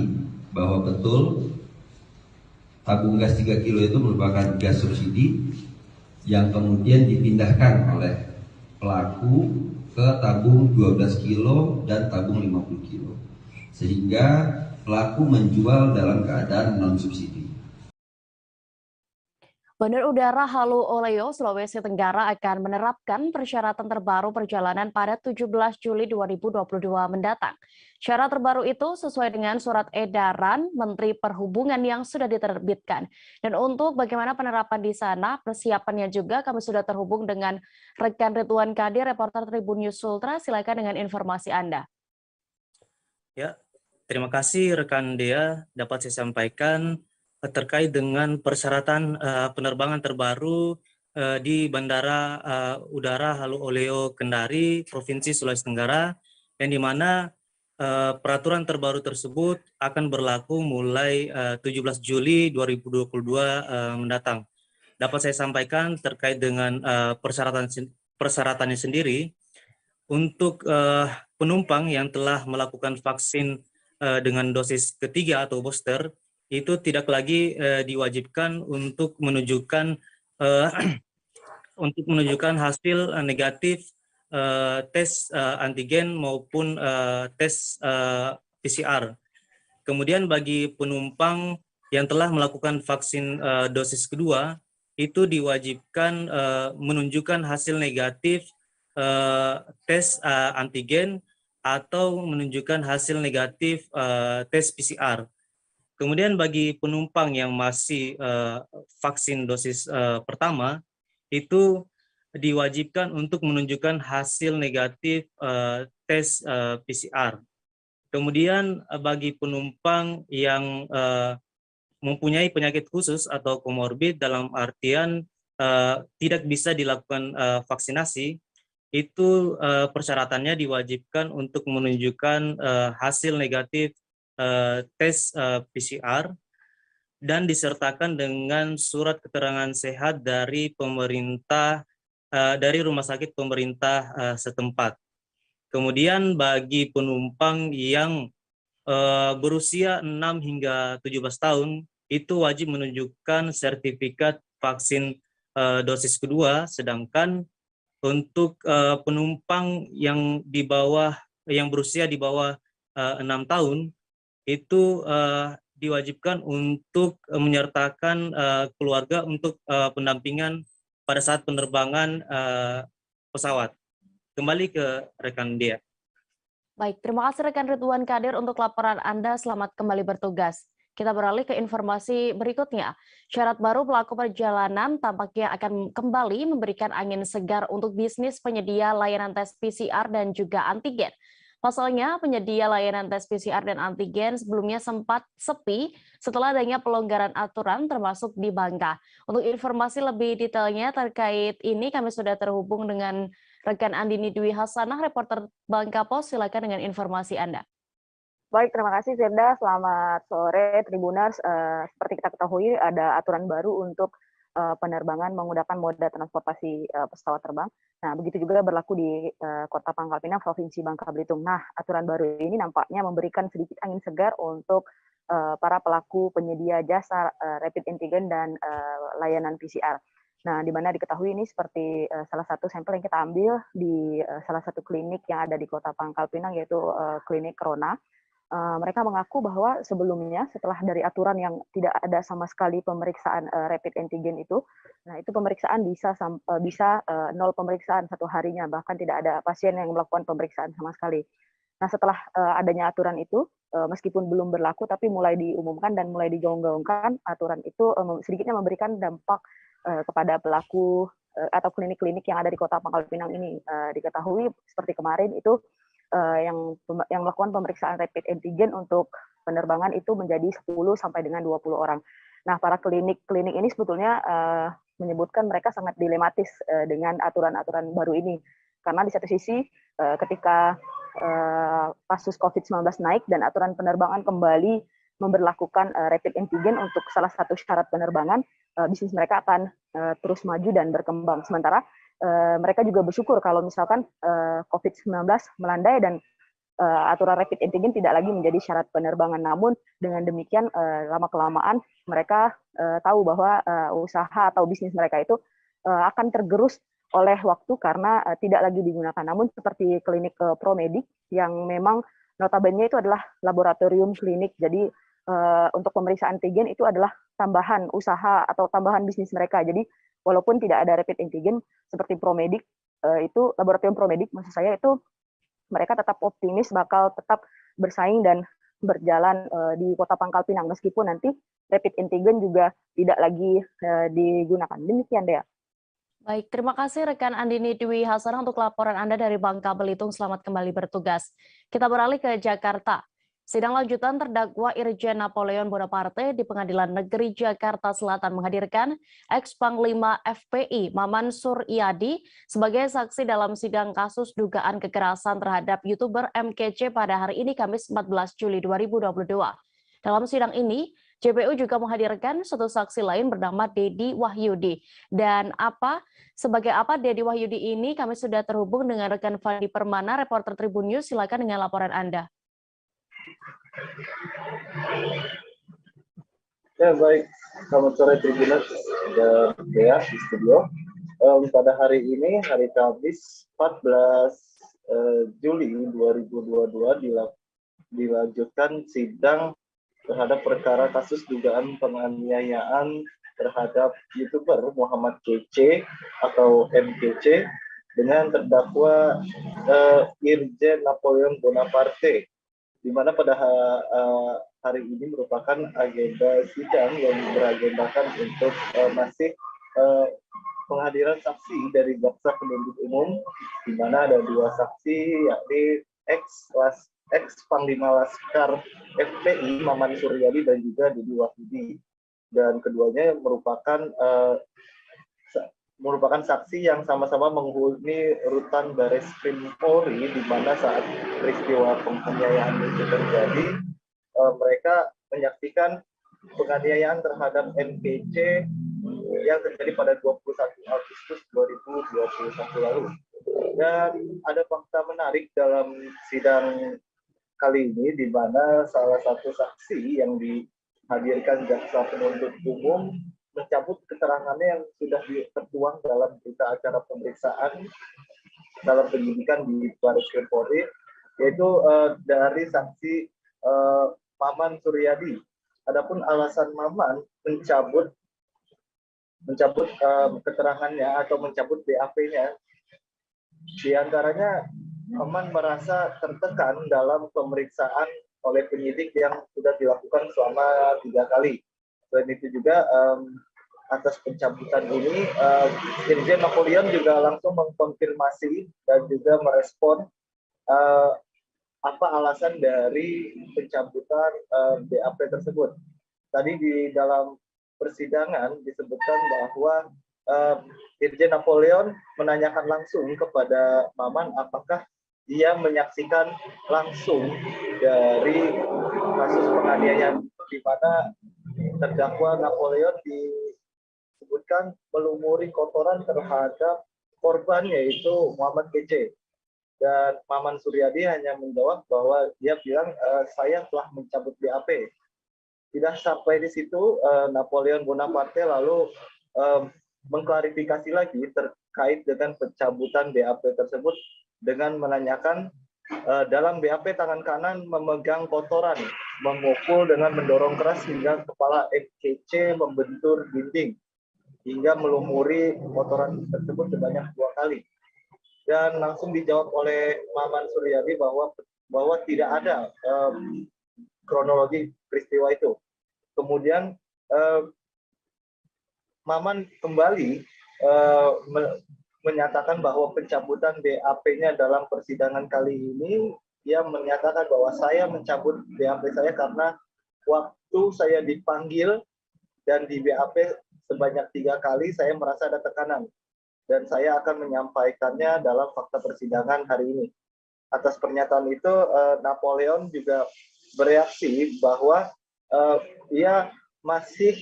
bahwa betul tabung gas 3 kilo itu merupakan gas subsidi yang kemudian dipindahkan oleh pelaku ke tabung 12 kilo dan tabung 50 kilo. Sehingga pelaku menjual dalam keadaan non subsidi. Bandar Udara Halu Oleo, Sulawesi Tenggara akan menerapkan persyaratan terbaru perjalanan pada 17 Juli 2022 mendatang. Syarat terbaru itu sesuai dengan surat edaran Menteri Perhubungan yang sudah diterbitkan. Dan untuk bagaimana penerapan di sana, persiapannya juga kami sudah terhubung dengan rekan Ridwan Kadir, reporter Tribun News Ultra. Silakan dengan informasi Anda. Ya, terima kasih rekan Dea. Dapat saya sampaikan terkait dengan persyaratan penerbangan terbaru di Bandara Udara Halu Oleo Kendari, Provinsi Sulawesi Tenggara, yang di mana peraturan terbaru tersebut akan berlaku mulai 17 Juli 2022 mendatang. Dapat saya sampaikan terkait dengan persyaratannya sendiri, untuk penumpang yang telah melakukan vaksin dengan dosis ketiga atau booster, itu tidak lagi diwajibkan untuk menunjukkan hasil negatif tes antigen maupun tes PCR. Kemudian bagi penumpang yang telah melakukan vaksin dosis kedua, itu diwajibkan menunjukkan hasil negatif tes antigen atau menunjukkan hasil negatif tes PCR. Kemudian bagi penumpang yang masih vaksin dosis pertama, itu diwajibkan untuk menunjukkan hasil negatif tes PCR. Kemudian bagi penumpang yang mempunyai penyakit khusus atau komorbid dalam artian tidak bisa dilakukan vaksinasi, itu persyaratannya diwajibkan untuk menunjukkan hasil negatif tes PCR dan disertakan dengan surat keterangan sehat dari pemerintah, dari rumah sakit pemerintah setempat. Kemudian bagi penumpang yang berusia 6 hingga 17 tahun, itu wajib menunjukkan sertifikat vaksin dosis kedua, sedangkan untuk penumpang yang berusia di bawah 6 tahun, itu diwajibkan untuk menyertakan keluarga untuk pendampingan pada saat penerbangan pesawat. Kembali ke rekan dia. Baik, terima kasih rekan Ridwan Kadir untuk laporan Anda. Selamat kembali bertugas. Kita beralih ke informasi berikutnya. Syarat baru pelaku perjalanan tampaknya akan kembali memberikan angin segar untuk bisnis penyedia layanan tes PCR dan juga antigen. Pasalnya, penyedia layanan tes PCR dan antigen sebelumnya sempat sepi setelah adanya pelonggaran aturan termasuk di Bangka. Untuk informasi lebih detailnya terkait ini, kami sudah terhubung dengan rekan Andini Dwi Hasanah, reporter Bangka Pos. Silakan dengan informasi Anda. Baik, terima kasih Firda. Selamat sore Tribuners. Seperti kita ketahui, ada aturan baru untuk penerbangan menggunakan moda transportasi pesawat terbang. Nah, begitu juga berlaku di Kota Pangkal Pinang, Provinsi Bangka Belitung. Nah, aturan baru ini nampaknya memberikan sedikit angin segar untuk para pelaku penyedia jasa rapid antigen dan layanan PCR. Nah, di mana diketahui ini seperti salah satu sampel yang kita ambil di salah satu klinik yang ada di Kota Pangkal Pinang, yaitu klinik Corona. Mereka mengaku bahwa sebelumnya setelah dari aturan yang tidak ada sama sekali pemeriksaan rapid antigen itu, nah itu pemeriksaan bisa 0 pemeriksaan satu harinya, bahkan tidak ada pasien yang melakukan pemeriksaan sama sekali. Nah, setelah adanya aturan itu, meskipun belum berlaku tapi mulai diumumkan dan mulai digaung-gaungkan, aturan itu sedikitnya memberikan dampak kepada pelaku atau klinik-klinik yang ada di Kota Pangkal Pinang ini. Diketahui seperti kemarin itu yang melakukan pemeriksaan rapid antigen untuk penerbangan itu menjadi 10 sampai dengan 20 orang. Nah, para klinik-klinik ini sebetulnya menyebutkan mereka sangat dilematis dengan aturan-aturan baru ini. Karena di satu sisi ketika kasus COVID-19 naik dan aturan penerbangan kembali memberlakukan rapid antigen untuk salah satu syarat penerbangan, bisnis mereka akan terus maju dan berkembang. Sementara mereka juga bersyukur kalau misalkan COVID-19 melandai dan aturan rapid antigen tidak lagi menjadi syarat penerbangan. Namun dengan demikian lama-kelamaan mereka tahu bahwa usaha atau bisnis mereka itu akan tergerus oleh waktu karena tidak lagi digunakan. Namun seperti klinik Promedik yang memang notabene itu adalah laboratorium klinik, jadi untuk pemeriksaan antigen itu adalah tambahan usaha atau tambahan bisnis mereka. Jadi walaupun tidak ada rapid antigen seperti Promedik, itu laboratorium Promedik maksud saya, itu mereka tetap optimis bakal tetap bersaing dan berjalan di Kota Pangkal Pinang meskipun nanti rapid antigen juga tidak lagi digunakan. Demikian Dea. Baik, terima kasih rekan Andini Dwi Hasanah untuk laporan Anda dari Bangka Belitung. Selamat kembali bertugas. Kita beralih ke Jakarta. Sidang lanjutan terdakwa Irjen Napoleon Bonaparte di Pengadilan Negeri Jakarta Selatan menghadirkan ex-Panglima FPI Maman Suryadi sebagai saksi dalam sidang kasus dugaan kekerasan terhadap YouTuber MKC pada hari ini Kamis 14 Juli 2022. Dalam sidang ini, JPU juga menghadirkan satu saksi lain bernama Dedi Wahyudi. Dan sebagai apa Dedi Wahyudi ini, kami sudah terhubung dengan rekan Fandi Permana, reporter Tribun News. Silakan dengan laporan Anda. Ya baik, selamat sore Tribuners dan Dea di studio. Pada hari ini, hari Kamis 14 Juli 2022 dilanjutkan sidang terhadap perkara kasus dugaan penganiayaan terhadap YouTuber Muhammad KC atau MKC dengan terdakwa Irjen Napoleon Bonaparte, di mana pada hari ini merupakan agenda sidang yang beragendakan untuk masih penghadiran saksi dari jaksa penuntut umum, di mana ada 2 saksi, yakni ex Panglima Laskar FPI Maman Suryadi dan juga Dedi Wahyudi. dan keduanya merupakan saksi yang sama-sama menghuni rutan Bareskrim Polri, di mana saat peristiwa penganiayaan itu terjadi, mereka menyaksikan penganiayaan terhadap NPC yang terjadi pada 21 Agustus 2021 lalu. Dan ada fakta menarik dalam sidang kali ini, di mana salah satu saksi yang dihadirkan jaksa penuntut umum mencabut keterangannya yang sudah tertuang dalam berita acara pemeriksaan dalam penyidikan di Bareskrim Polri, yaitu dari saksi Maman Suryadi. Adapun alasan Maman mencabut keterangannya atau mencabut BAP-nya, diantaranya Maman merasa tertekan dalam pemeriksaan oleh penyidik yang sudah dilakukan selama 3 kali. Selain itu juga atas pencabutan ini, Irjen Napoleon juga langsung mengkonfirmasi dan juga merespon apa alasan dari pencabutan BAP tersebut. Tadi di dalam persidangan disebutkan bahwa Irjen Napoleon menanyakan langsung kepada Maman apakah dia menyaksikan langsung dari kasus penganiayaan di mana terdakwa Napoleon disebutkan melumuri kotoran terhadap korban, yaitu Muhammad PC. Dan Maman Suryadi hanya menjawab bahwa dia bilang saya telah mencabut BAP. Tidak sampai di situ, Napoleon Bonaparte lalu mengklarifikasi lagi terkait dengan pencabutan BAP tersebut dengan menanyakan dalam BAP tangan kanan memegang kotoran, memukul dengan mendorong keras hingga kepala MKC membentur dinding hingga melumuri kotoran tersebut sebanyak 2 kali. Dan langsung dijawab oleh Maman Suryadi bahwa tidak ada kronologi peristiwa itu. Kemudian Maman kembali menyatakan bahwa pencabutan BAP-nya dalam persidangan kali ini, dia menyatakan bahwa saya mencabut BAP saya karena waktu saya dipanggil dan di BAP sebanyak 3 kali saya merasa ada tekanan. Dan saya akan menyampaikannya dalam fakta persidangan hari ini. Atas pernyataan itu, Napoleon juga bereaksi bahwa ia masih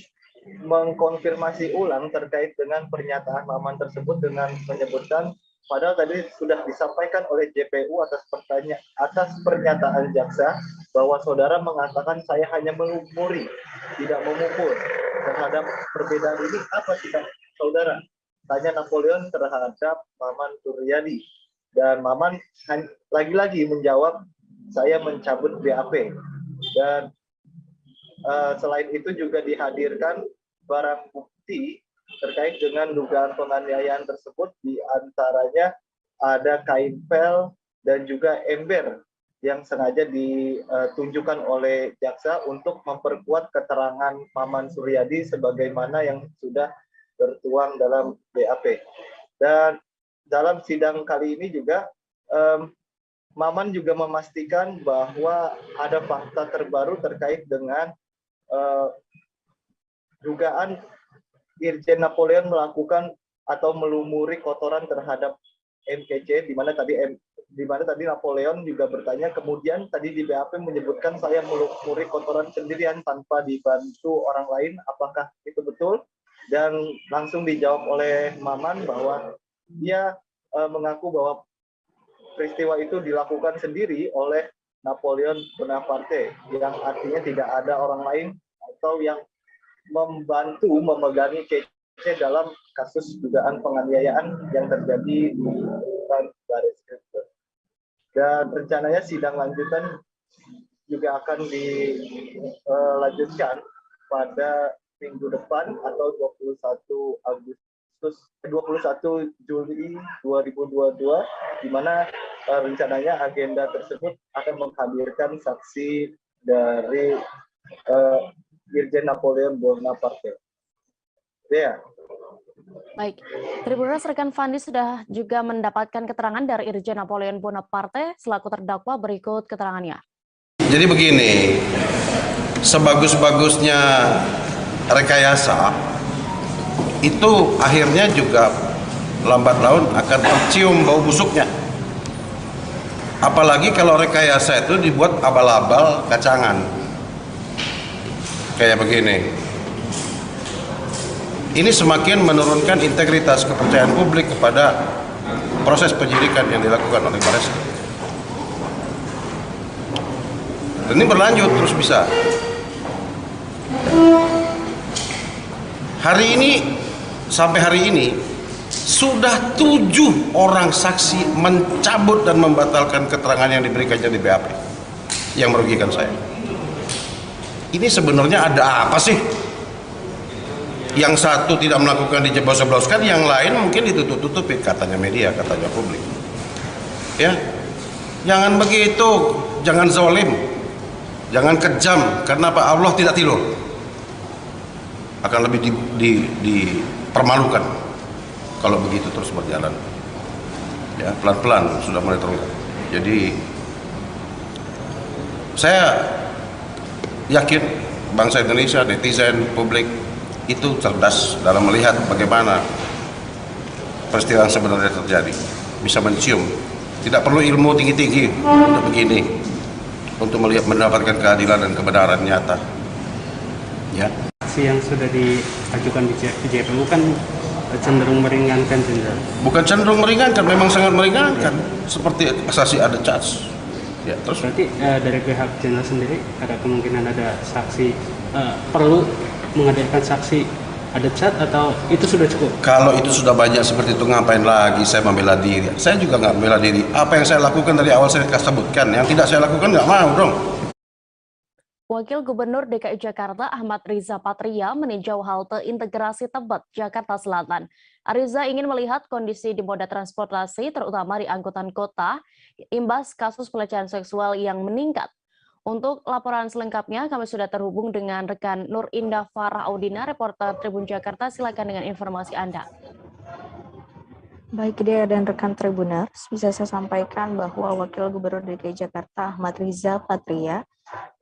mengkonfirmasi ulang terkait dengan pernyataan Maman tersebut dengan menyebutkan, padahal tadi sudah disampaikan oleh JPU atas pernyataan jaksa bahwa saudara mengatakan saya hanya melumuri, tidak memukul. Terhadap perbedaan ini apa sikap saudara? Tanya Napoleon terhadap Maman Suryadi, dan Maman lagi-lagi menjawab saya mencabut BAP. Dan selain itu juga dihadirkan barang bukti terkait dengan dugaan penganiayaan tersebut, di antaranya ada kain pel dan juga ember yang sengaja ditunjukkan oleh jaksa untuk memperkuat keterangan Maman Suryadi sebagaimana yang sudah tertuang dalam BAP. Dan dalam sidang kali ini juga Maman juga memastikan bahwa ada fakta terbaru terkait dengan dugaan Irjen Napoleon melakukan atau melumuri kotoran terhadap MKC, di mana tadi Napoleon juga bertanya, kemudian tadi di BAP menyebutkan saya melumuri kotoran sendirian tanpa dibantu orang lain, apakah itu betul? Dan langsung dijawab oleh Maman bahwa dia mengaku bahwa peristiwa itu dilakukan sendiri oleh Napoleon Bonaparte, yang artinya tidak ada orang lain atau yang membantu memegangi KC dalam kasus dugaan penganiayaan yang terjadi di Bareskrim. Dan rencananya sidang lanjutan juga akan dilanjutkan pada minggu depan atau 21 Juli 2022, di mana rencananya agenda tersebut akan menghadirkan saksi dari Irjen Napoleon Bonaparte. Ya. Baik, Tribuners, rekan Fandi sudah juga mendapatkan keterangan dari Irjen Napoleon Bonaparte selaku terdakwa. Berikut keterangannya. Jadi begini, sebagus-bagusnya rekayasa itu akhirnya juga lambat laun akan tercium bau busuknya. Apalagi kalau rekayasa itu dibuat abal-abal kacangan. Kayak begini. Ini semakin menurunkan integritas kepercayaan publik kepada proses penyidikan yang dilakukan oleh Barreskrim. Dan ini berlanjut terus bisa. Hari ini, sampai hari ini, sudah 7 orang saksi mencabut dan membatalkan keterangan yang diberikannya di BAP yang merugikan saya. Ini sebenarnya ada apa sih? Yang satu tidak melakukan dijeblos-jebloskan, yang lain mungkin ditutup-tutupi, katanya media, katanya publik. Ya, jangan begitu, jangan zalim, jangan kejam, karena apa? Allah tidak tidur. Akan lebih dipermalukan kalau begitu terus berjalan. Ya, pelan-pelan sudah mulai terungkap. Jadi saya yakin bangsa Indonesia, netizen, publik itu cerdas dalam melihat bagaimana peristiwa yang sebenarnya terjadi, bisa mencium. Tidak perlu ilmu tinggi-tinggi untuk begini, untuk melihat, mendapatkan keadilan dan kebenaran nyata. Ya. Aksi yang sudah diajukan di JPU kan cenderung meringankan, Jenderal. Bukan cenderung meringankan, memang sangat meringankan, seperti asasi ada charge. Ya, terus berarti dari pihak Jenderal sendiri ada kemungkinan ada saksi perlu menghadirkan saksi ada chat atau itu sudah cukup? Kalau itu sudah banyak seperti itu, ngapain lagi saya membela diri? Saya juga nggak membela diri. Apa yang saya lakukan dari awal saya sebutkan. Yang tidak saya lakukan nggak mau dong. Wakil Gubernur DKI Jakarta Ahmad Riza Patria meninjau halte integrasi Tebet, Jakarta Selatan. Riza ingin melihat kondisi di moda transportasi, terutama di angkutan kota, imbas kasus pelecehan seksual yang meningkat. Untuk laporan selengkapnya, kami sudah terhubung dengan rekan Nur Indah Farah Audina, reporter Tribun Jakarta. Silakan dengan informasi Anda. Baik, Dea dan rekan Tribuners, bisa saya sampaikan bahwa Wakil Gubernur DKI Jakarta Ahmad Riza Patria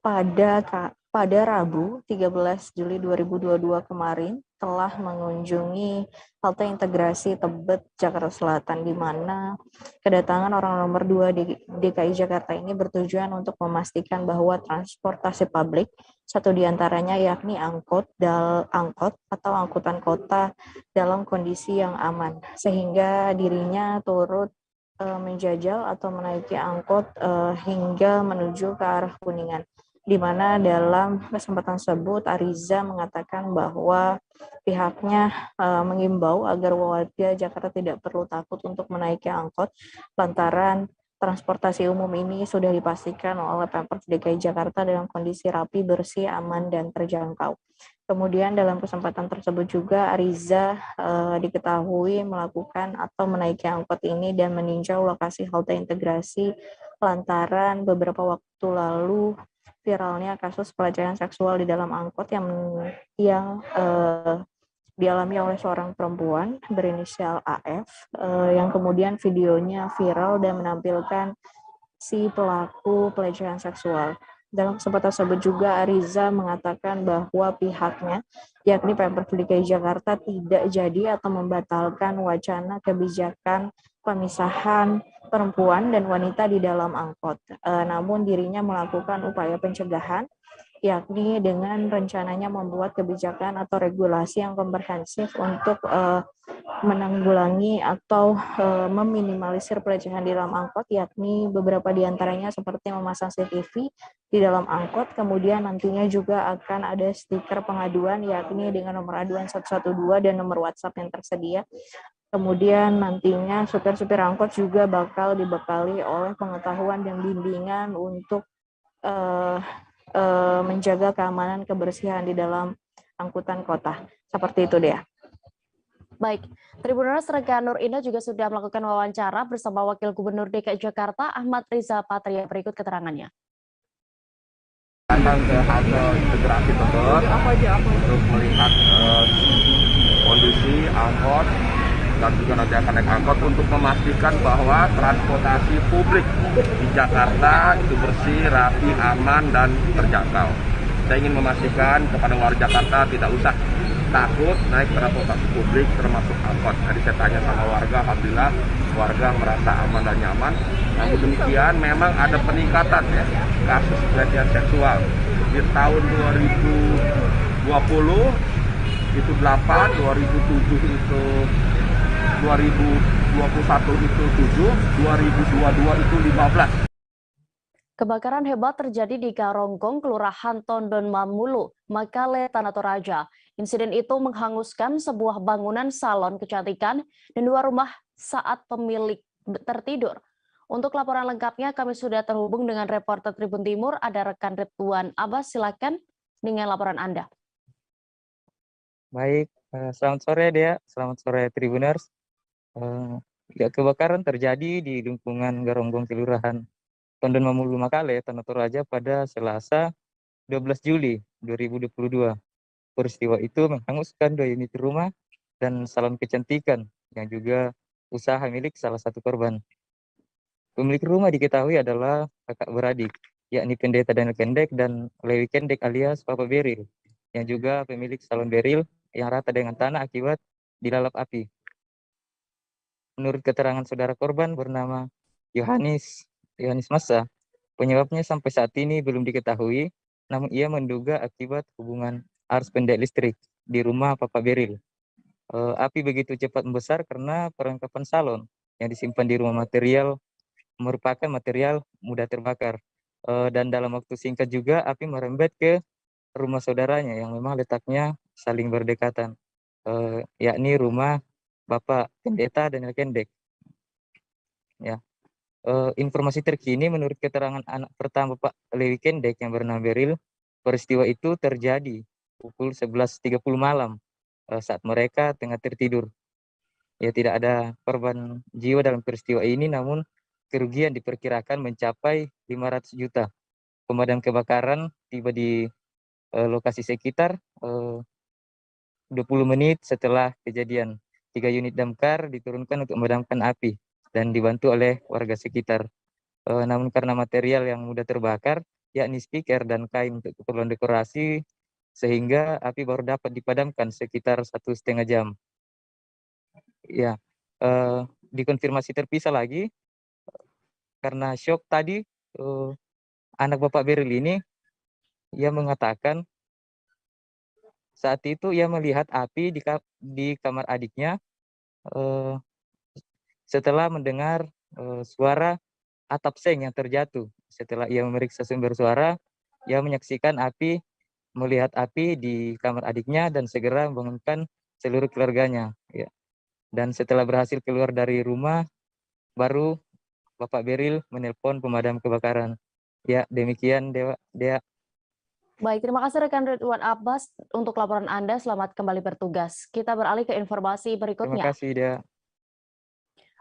pada Rabu 13 Juli 2022 kemarin telah mengunjungi halte integrasi Tebet, Jakarta Selatan, di mana kedatangan orang nomor 2 di DKI Jakarta ini bertujuan untuk memastikan bahwa transportasi publik, satu diantaranya yakni angkot atau angkutan kota dalam kondisi yang aman, sehingga dirinya turut menjajal atau menaiki angkot hingga menuju ke arah Kuningan. Di mana dalam kesempatan tersebut Ariza mengatakan bahwa pihaknya mengimbau agar warga Jakarta tidak perlu takut untuk menaiki angkot lantaran transportasi umum ini sudah dipastikan oleh Pemprov DKI Jakarta dalam kondisi rapi, bersih, aman, dan terjangkau. Kemudian dalam kesempatan tersebut juga Ariza diketahui melakukan atau menaiki angkot ini dan meninjau lokasi halte integrasi lantaran beberapa waktu lalu viralnya kasus pelecehan seksual di dalam angkot yang dialami oleh seorang perempuan berinisial AF yang kemudian videonya viral dan menampilkan si pelaku pelecehan seksual. Dalam kesempatan tersebut juga Ariza mengatakan bahwa pihaknya, yakni Pemprov DKI Jakarta, tidak jadi atau membatalkan wacana kebijakan pemisahan perempuan dan wanita di dalam angkot. Namun dirinya melakukan upaya pencegahan, yakni dengan rencananya membuat kebijakan atau regulasi yang komprehensif untuk menanggulangi atau meminimalisir pelecehan di dalam angkot, yakni beberapa diantaranya seperti memasang CCTV di dalam angkot, kemudian nantinya juga akan ada stiker pengaduan, yakni dengan nomor aduan 112 dan nomor WhatsApp yang tersedia. Kemudian nantinya supir-supir angkot juga bakal dibekali oleh pengetahuan dan bimbingan untuk menjaga keamanan kebersihan di dalam angkutan kota. Seperti itu, Dea. Baik, Tribuners, rekan Nur Indah juga sudah melakukan wawancara bersama Wakil Gubernur DKI Jakarta Ahmad Riza Patria. Berikut keterangannya. Datang ke halte integrasi Tebet untuk melihat kondisi angkot dan juga nanti akan naik angkot untuk memastikan bahwa transportasi publik di Jakarta itu bersih, rapi, aman, dan terjangkau. Saya ingin memastikan kepada warga Jakarta tidak usah takut naik transportasi publik termasuk angkot. Tadi saya tanya sama warga, alhamdulillah warga merasa aman dan nyaman. Namun demikian memang ada peningkatan ya kasus pelecehan seksual. Di tahun 2020 itu 8, 2007 itu 2021 itu 7, 2022 itu 15. Kebakaran hebat terjadi di Karonggong, Kelurahan Tondon Mamulu, Makale, Tanah Toraja. Insiden itu menghanguskan sebuah bangunan salon kecantikan dan 2 rumah saat pemilik tertidur. Untuk laporan lengkapnya kami sudah terhubung dengan reporter Tribun Timur, ada rekan Ridwan Abbas, silakan dengan laporan Anda. Baik, selamat sore Dea, selamat sore Tribuners. Kebakaran terjadi di lingkungan Karonggong, Kelurahan Tondon Mamulu, Makale, Tanah Toraja pada Selasa 12 Juli 2022. Peristiwa itu menghanguskan 2 unit rumah dan salon kecantikan yang juga usaha milik salah satu korban. Pemilik rumah diketahui adalah kakak beradik, yakni Pendeta Daniel Kendek dan Lewi Kendek alias Papa Beril, yang juga pemilik salon Beril yang rata dengan tanah akibat dilalap api. Menurut keterangan saudara korban bernama Yohanes Massa, penyebabnya sampai saat ini belum diketahui, namun ia menduga akibat hubungan arus pendek listrik di rumah Papa Beril. Api begitu cepat membesar karena perlengkapan salon yang disimpan di rumah merupakan material mudah terbakar. Dan dalam waktu singkat juga api merembet ke rumah saudaranya yang memang letaknya saling berdekatan, yakni rumah Bapak Pendeta Daniel Kendek. Ya. Informasi terkini menurut keterangan anak pertama Pak Lewi Kendek yang bernama Beril, peristiwa itu terjadi pukul 11.30 malam saat mereka tengah tertidur. Ya, tidak ada korban jiwa dalam peristiwa ini, namun kerugian diperkirakan mencapai 500 juta. Pemadam kebakaran tiba di lokasi sekitar 20 menit setelah kejadian. 3 unit damkar diturunkan untuk memadamkan api dan dibantu oleh warga sekitar. Namun karena material yang mudah terbakar, yakni speaker dan kain untuk keperluan dekorasi, sehingga api baru dapat dipadamkan sekitar 1,5 jam. Ya, dikonfirmasi terpisah lagi, karena shock tadi, anak Bapak Beril ini, ia mengatakan saat itu ia melihat api di kamar adiknya, setelah mendengar suara atap seng yang terjatuh. Setelah ia memeriksa sumber suara, ia menyaksikan melihat api di kamar adiknya dan segera membangunkan seluruh keluarganya. Ya. Dan setelah berhasil keluar dari rumah, baru Bapak Beril menelpon pemadam kebakaran. Ya, demikian Dea. Baik, terima kasih rekan Ridwan Abbas untuk laporan Anda. Selamat kembali bertugas. Kita beralih ke informasi berikutnya. Terima kasih Dea.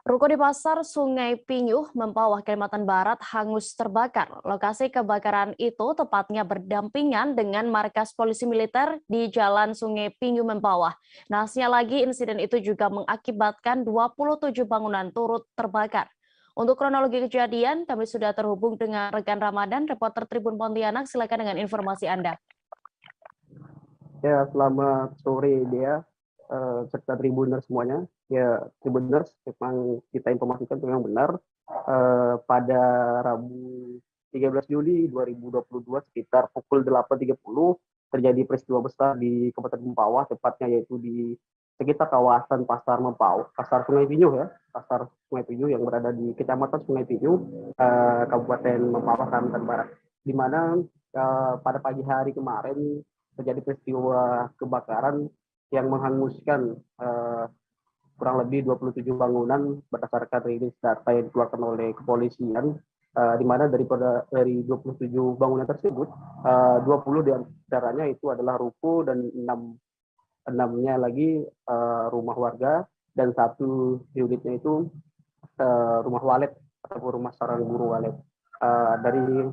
Ruko di Pasar Sungai Pinyuh, Mempawah, Kalimantan Barat hangus terbakar. Lokasi kebakaran itu tepatnya berdampingan dengan markas polisi militer di Jalan Sungai Pinyuh, Mempawah. Nahasnya lagi, insiden itu juga mengakibatkan 27 bangunan turut terbakar. Untuk kronologi kejadian, kami sudah terhubung dengan rekan Ramadan, reporter Tribun Pontianak. Silakan dengan informasi Anda. Ya, selamat sore Dea, serta Tribuners semuanya. Ya, Tribuners, memang kita informasikan yang benar, pada Rabu 13 Juli 2022 sekitar pukul 8.30 terjadi peristiwa besar di Kabupaten Mempawah, tepatnya yaitu di sekitar kawasan Pasar Mempawah, Pasar Sungai Pinyuh ya, Pasar Sungai Pinyuh yang berada di Kecamatan Sungai Pinyuh, Kabupaten Mempawah, Kalimantan Barat, di mana pada pagi hari kemarin terjadi peristiwa kebakaran yang menghanguskan kurang lebih 27 bangunan berdasarkan rilis data yang dikeluarkan oleh kepolisian, di mana dari 27 bangunan tersebut 20 diantaranya itu adalah ruko dan 6-nya lagi rumah warga, dan 1 unitnya itu rumah walet atau rumah sarang guru walet. Dari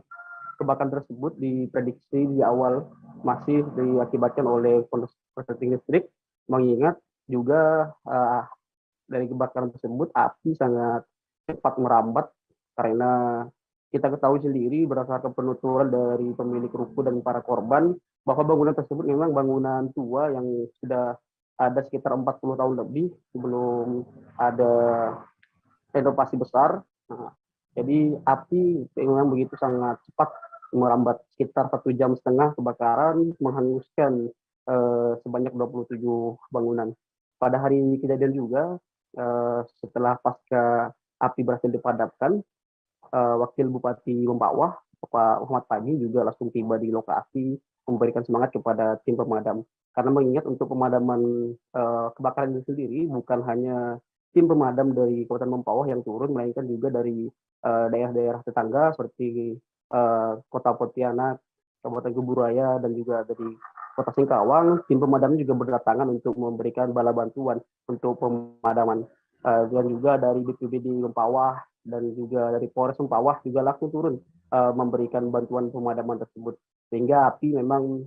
kebakaran tersebut diprediksi di awal masih diakibatkan oleh korsleting listrik, mengingat juga dari kebakaran tersebut api sangat cepat merambat karena kita ketahui sendiri berdasarkan penuturan dari pemilik ruko dan para korban bahwa bangunan tersebut memang bangunan tua yang sudah ada sekitar 40 tahun lebih sebelum ada renovasi besar. Nah, jadi api memang begitu sangat cepat merambat, sekitar 1,5 jam kebakaran menghanguskan sebanyak 27 bangunan. Pada hari kejadian juga setelah pasca api berhasil dipadamkan, Wakil Bupati Mempawah Pak Muhammad Pagi juga langsung tiba di lokasi memberikan semangat kepada tim pemadam. Karena mengingat untuk pemadaman kebakaran itu sendiri bukan hanya tim pemadam dari Kabupaten Mempawah yang turun, melainkan juga dari daerah-daerah tetangga seperti Kota Pontianak, Kabupaten Kuburaya, dan juga dari Kota Singkawang. Tim pemadam juga berdatangan untuk memberikan bala bantuan untuk pemadaman. Dan juga dari BPBD Mempawah dan juga dari Polres Mempawah juga langsung turun memberikan bantuan pemadaman tersebut. Sehingga api memang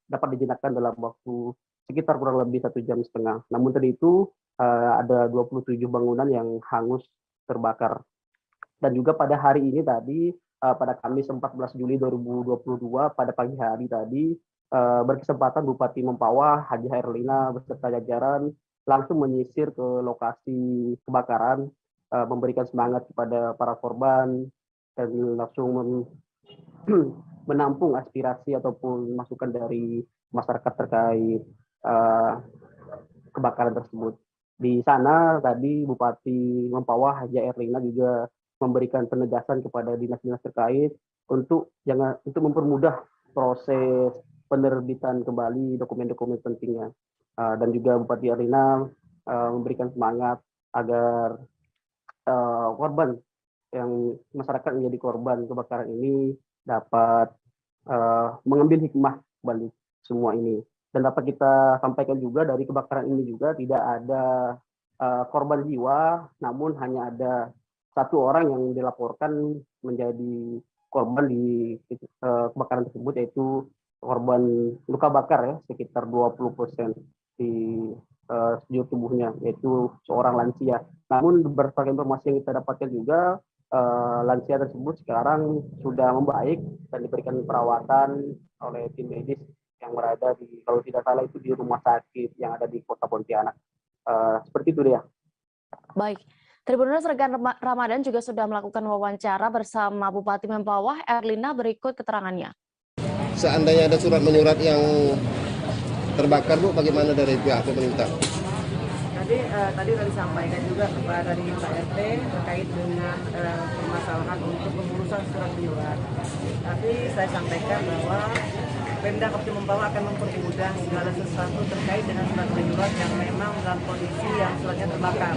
dapat dijinakkan dalam waktu sekitar kurang lebih 1,5 jam. Namun tadi itu ada 27 bangunan yang hangus terbakar. Dan juga pada hari ini tadi, pada Kamis 14 Juli 2022, pada pagi hari tadi, berkesempatan Bupati Mempawah, Haji Herlina beserta jajaran langsung menyisir ke lokasi kebakaran, memberikan semangat kepada para korban, dan langsung menampung aspirasi ataupun masukan dari masyarakat terkait kebakaran tersebut. Di sana tadi Bupati Mempawah Haji Herlina juga memberikan penegasan kepada dinas-dinas terkait untuk mempermudah proses penerbitan kembali dokumen-dokumen pentingnya. Dan juga Bupati Herlina memberikan semangat agar korban yang masyarakat menjadi korban kebakaran ini dapat mengambil hikmah balik semua ini. Dan dapat kita sampaikan juga dari kebakaran ini juga tidak ada korban jiwa, namun hanya ada satu orang yang dilaporkan menjadi korban di kebakaran tersebut, yaitu korban luka bakar ya, sekitar 20% di sejauh tubuhnya, yaitu seorang lansia. Namun berdasarkan informasi yang kita dapatkan juga, lansia tersebut sekarang sudah membaik dan diberikan perawatan oleh tim medis yang berada di, kalau tidak salah itu di rumah sakit yang ada di Kota Pontianak. Seperti itu dia. Baik. Tribuners, rekan Ramadan juga sudah melakukan wawancara bersama Bupati Mempawah, Herlina, berikut keterangannya. Seandainya ada surat menyurat yang terbakar, Bu, bagaimana dari pihak pemerintah? Tadi sudah disampaikan juga kepada dari Pak RT terkait dengan permasalahan untuk pengurusan surat menyurat. Tapi saya sampaikan bahwa Pemda Kabupaten Mempawah akan mempermudah segala sesuatu terkait dengan surat menyurat yang memang dalam kondisi yang suratnya terbakar.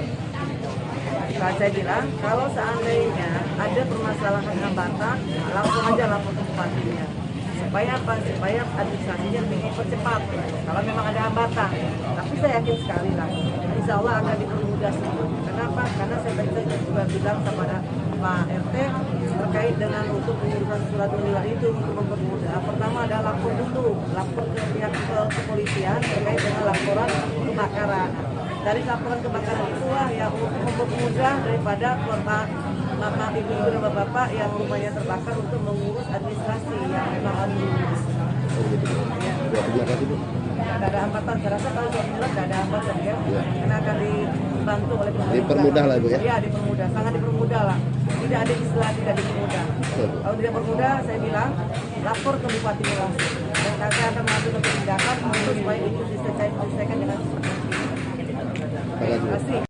Saya bilang kalau seandainya ada permasalahan hambatan, langsung aja lapor ke bupatinya. Supaya apa? Supaya administrasinya lebih dipercepat. Kalau memang ada hambatan, tapi saya yakin sekali lah, insya Allah akan dipermudah semua. Kenapa? Karena saya juga bilang kepada Pak RT terkait dengan untuk pengurusan surat menyurat itu untuk mempermudah. Pertama ada lapor dulu, lapor ke pihak kepolisian terkait dengan laporan kebakaran. Dari laporan kebakaran itulah yang untuk mempermudah daripada korban Bapak, Ibu, dan Bapak yang rumahnya terbakar untuk mengurus administrasi yang memang harus diurus. Terima kasih, Bu. Tidak ada hambatan, saya rasa kalau surat menyurat tidak ada hambatan ya, karena akan dibantu oleh pemerintah. Dipermudah lah, Bu, ya? Iya, dipermudah, sangat dipermudah lah. Tidak ada istilah tidak dipermudah. Kalau tidak permudah, saya bilang lapor ke bupati langsung. Dan saya akan mengambil tindakan untuk supaya itu diselesaikan dengan cepat. Terima kasih.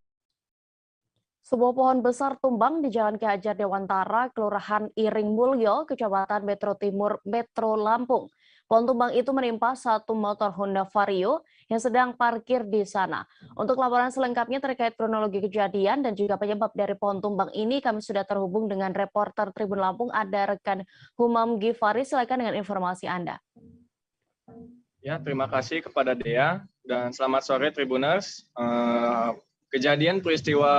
Sebuah pohon besar tumbang di Jalan Ki Hajar Dewantara, Kelurahan Iring Mulyo, Kecamatan Metro Timur, Metro Lampung. Pohon tumbang itu menimpa satu motor Honda Vario yang sedang parkir di sana. Untuk laporan selengkapnya terkait kronologi kejadian dan juga penyebab dari pohon tumbang ini, kami sudah terhubung dengan reporter Tribun Lampung, ada rekan Humam Gifari. Silakan dengan informasi Anda. Ya, terima kasih kepada Dea dan selamat sore Tribuners. Kejadian peristiwa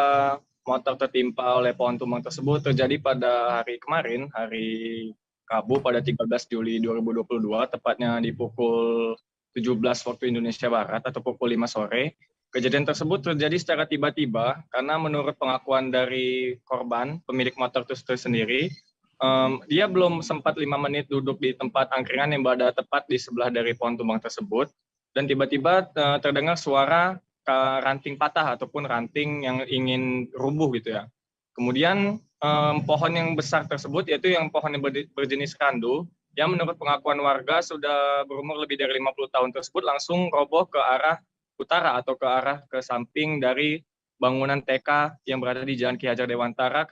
motor tertimpa oleh pohon tumbang tersebut terjadi pada hari kemarin, hari Rabu pada 13 Juli 2022, tepatnya di pukul 17 waktu Indonesia Barat atau pukul 5 sore. Kejadian tersebut terjadi secara tiba-tiba karena menurut pengakuan dari korban, pemilik motor itu sendiri, dia belum sempat 5 menit duduk di tempat angkringan yang berada tepat di sebelah dari pohon tumbang tersebut, dan tiba-tiba terdengar suara ranting patah ataupun ranting yang ingin rubuh gitu ya. Kemudian pohon yang besar tersebut, yaitu yang pohon yang berjenis randu, yang menurut pengakuan warga sudah berumur lebih dari 50 tahun tersebut, langsung roboh ke arah utara atau ke samping dari bangunan TK yang berada di Jalan Ki Hajar Dewantara,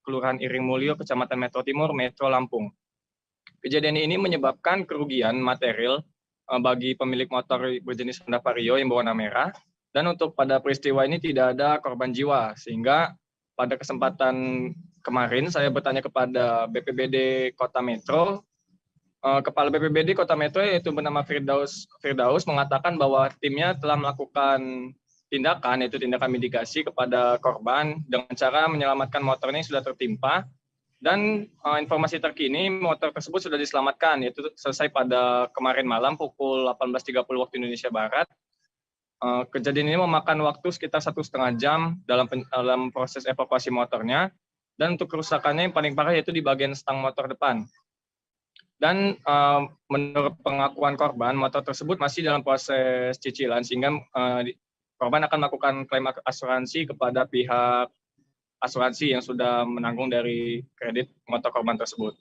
Kelurahan Iring Mulyo, Kecamatan Metro Timur, Metro Lampung. Kejadian ini menyebabkan kerugian material bagi pemilik motor berjenis Honda Vario yang berwarna merah, dan untuk pada peristiwa ini tidak ada korban jiwa, sehingga pada kesempatan kemarin saya bertanya kepada BPBD Kota Metro. Kepala BPBD Kota Metro yaitu bernama Firdaus mengatakan bahwa timnya telah melakukan tindakan, yaitu tindakan mitigasi kepada korban dengan cara menyelamatkan motornya yang sudah tertimpa, dan informasi terkini motor tersebut sudah diselamatkan, yaitu selesai pada kemarin malam pukul 18.30 waktu Indonesia Barat. Kejadian ini memakan waktu sekitar 1,5 jam dalam proses evakuasi motornya, dan untuk kerusakannya yang paling parah yaitu di bagian stang motor depan. Dan menurut pengakuan korban, motor tersebut masih dalam proses cicilan, sehingga korban akan melakukan klaim asuransi kepada pihak asuransi yang sudah menanggung dari kredit motor korban tersebut.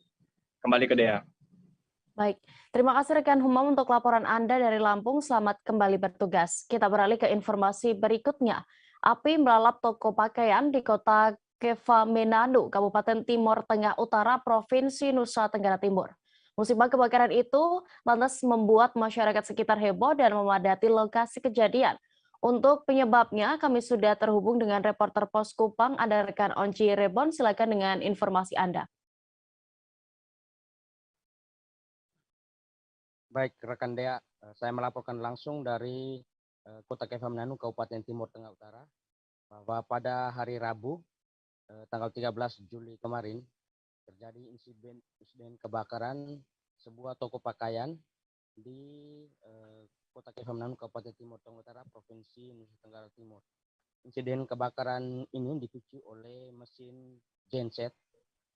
Kembali ke Dea. Baik, terima kasih rekan Humam untuk laporan Anda dari Lampung. Selamat kembali bertugas. Kita beralih ke informasi berikutnya. Api melalap toko pakaian di kota Kevamenanu, Kabupaten Timur Tengah Utara, Provinsi Nusa Tenggara Timur. Musibah kebakaran itu lantas membuat masyarakat sekitar heboh dan memadati lokasi kejadian. Untuk penyebabnya, kami sudah terhubung dengan reporter Pos Kupang, ada rekan Onci Rebon. Silakan dengan informasi Anda. Baik, rekan Dea, saya melaporkan langsung dari Kota Kevamenanu, Kabupaten Timur Tengah Utara, bahwa pada hari Rabu, tanggal 13 Juli kemarin, terjadi insiden kebakaran sebuah toko pakaian di Kota Kevamenanu, Kabupaten Timur Tengah Utara, Provinsi Nusa Tenggara Timur. Insiden kebakaran ini dipicu oleh mesin genset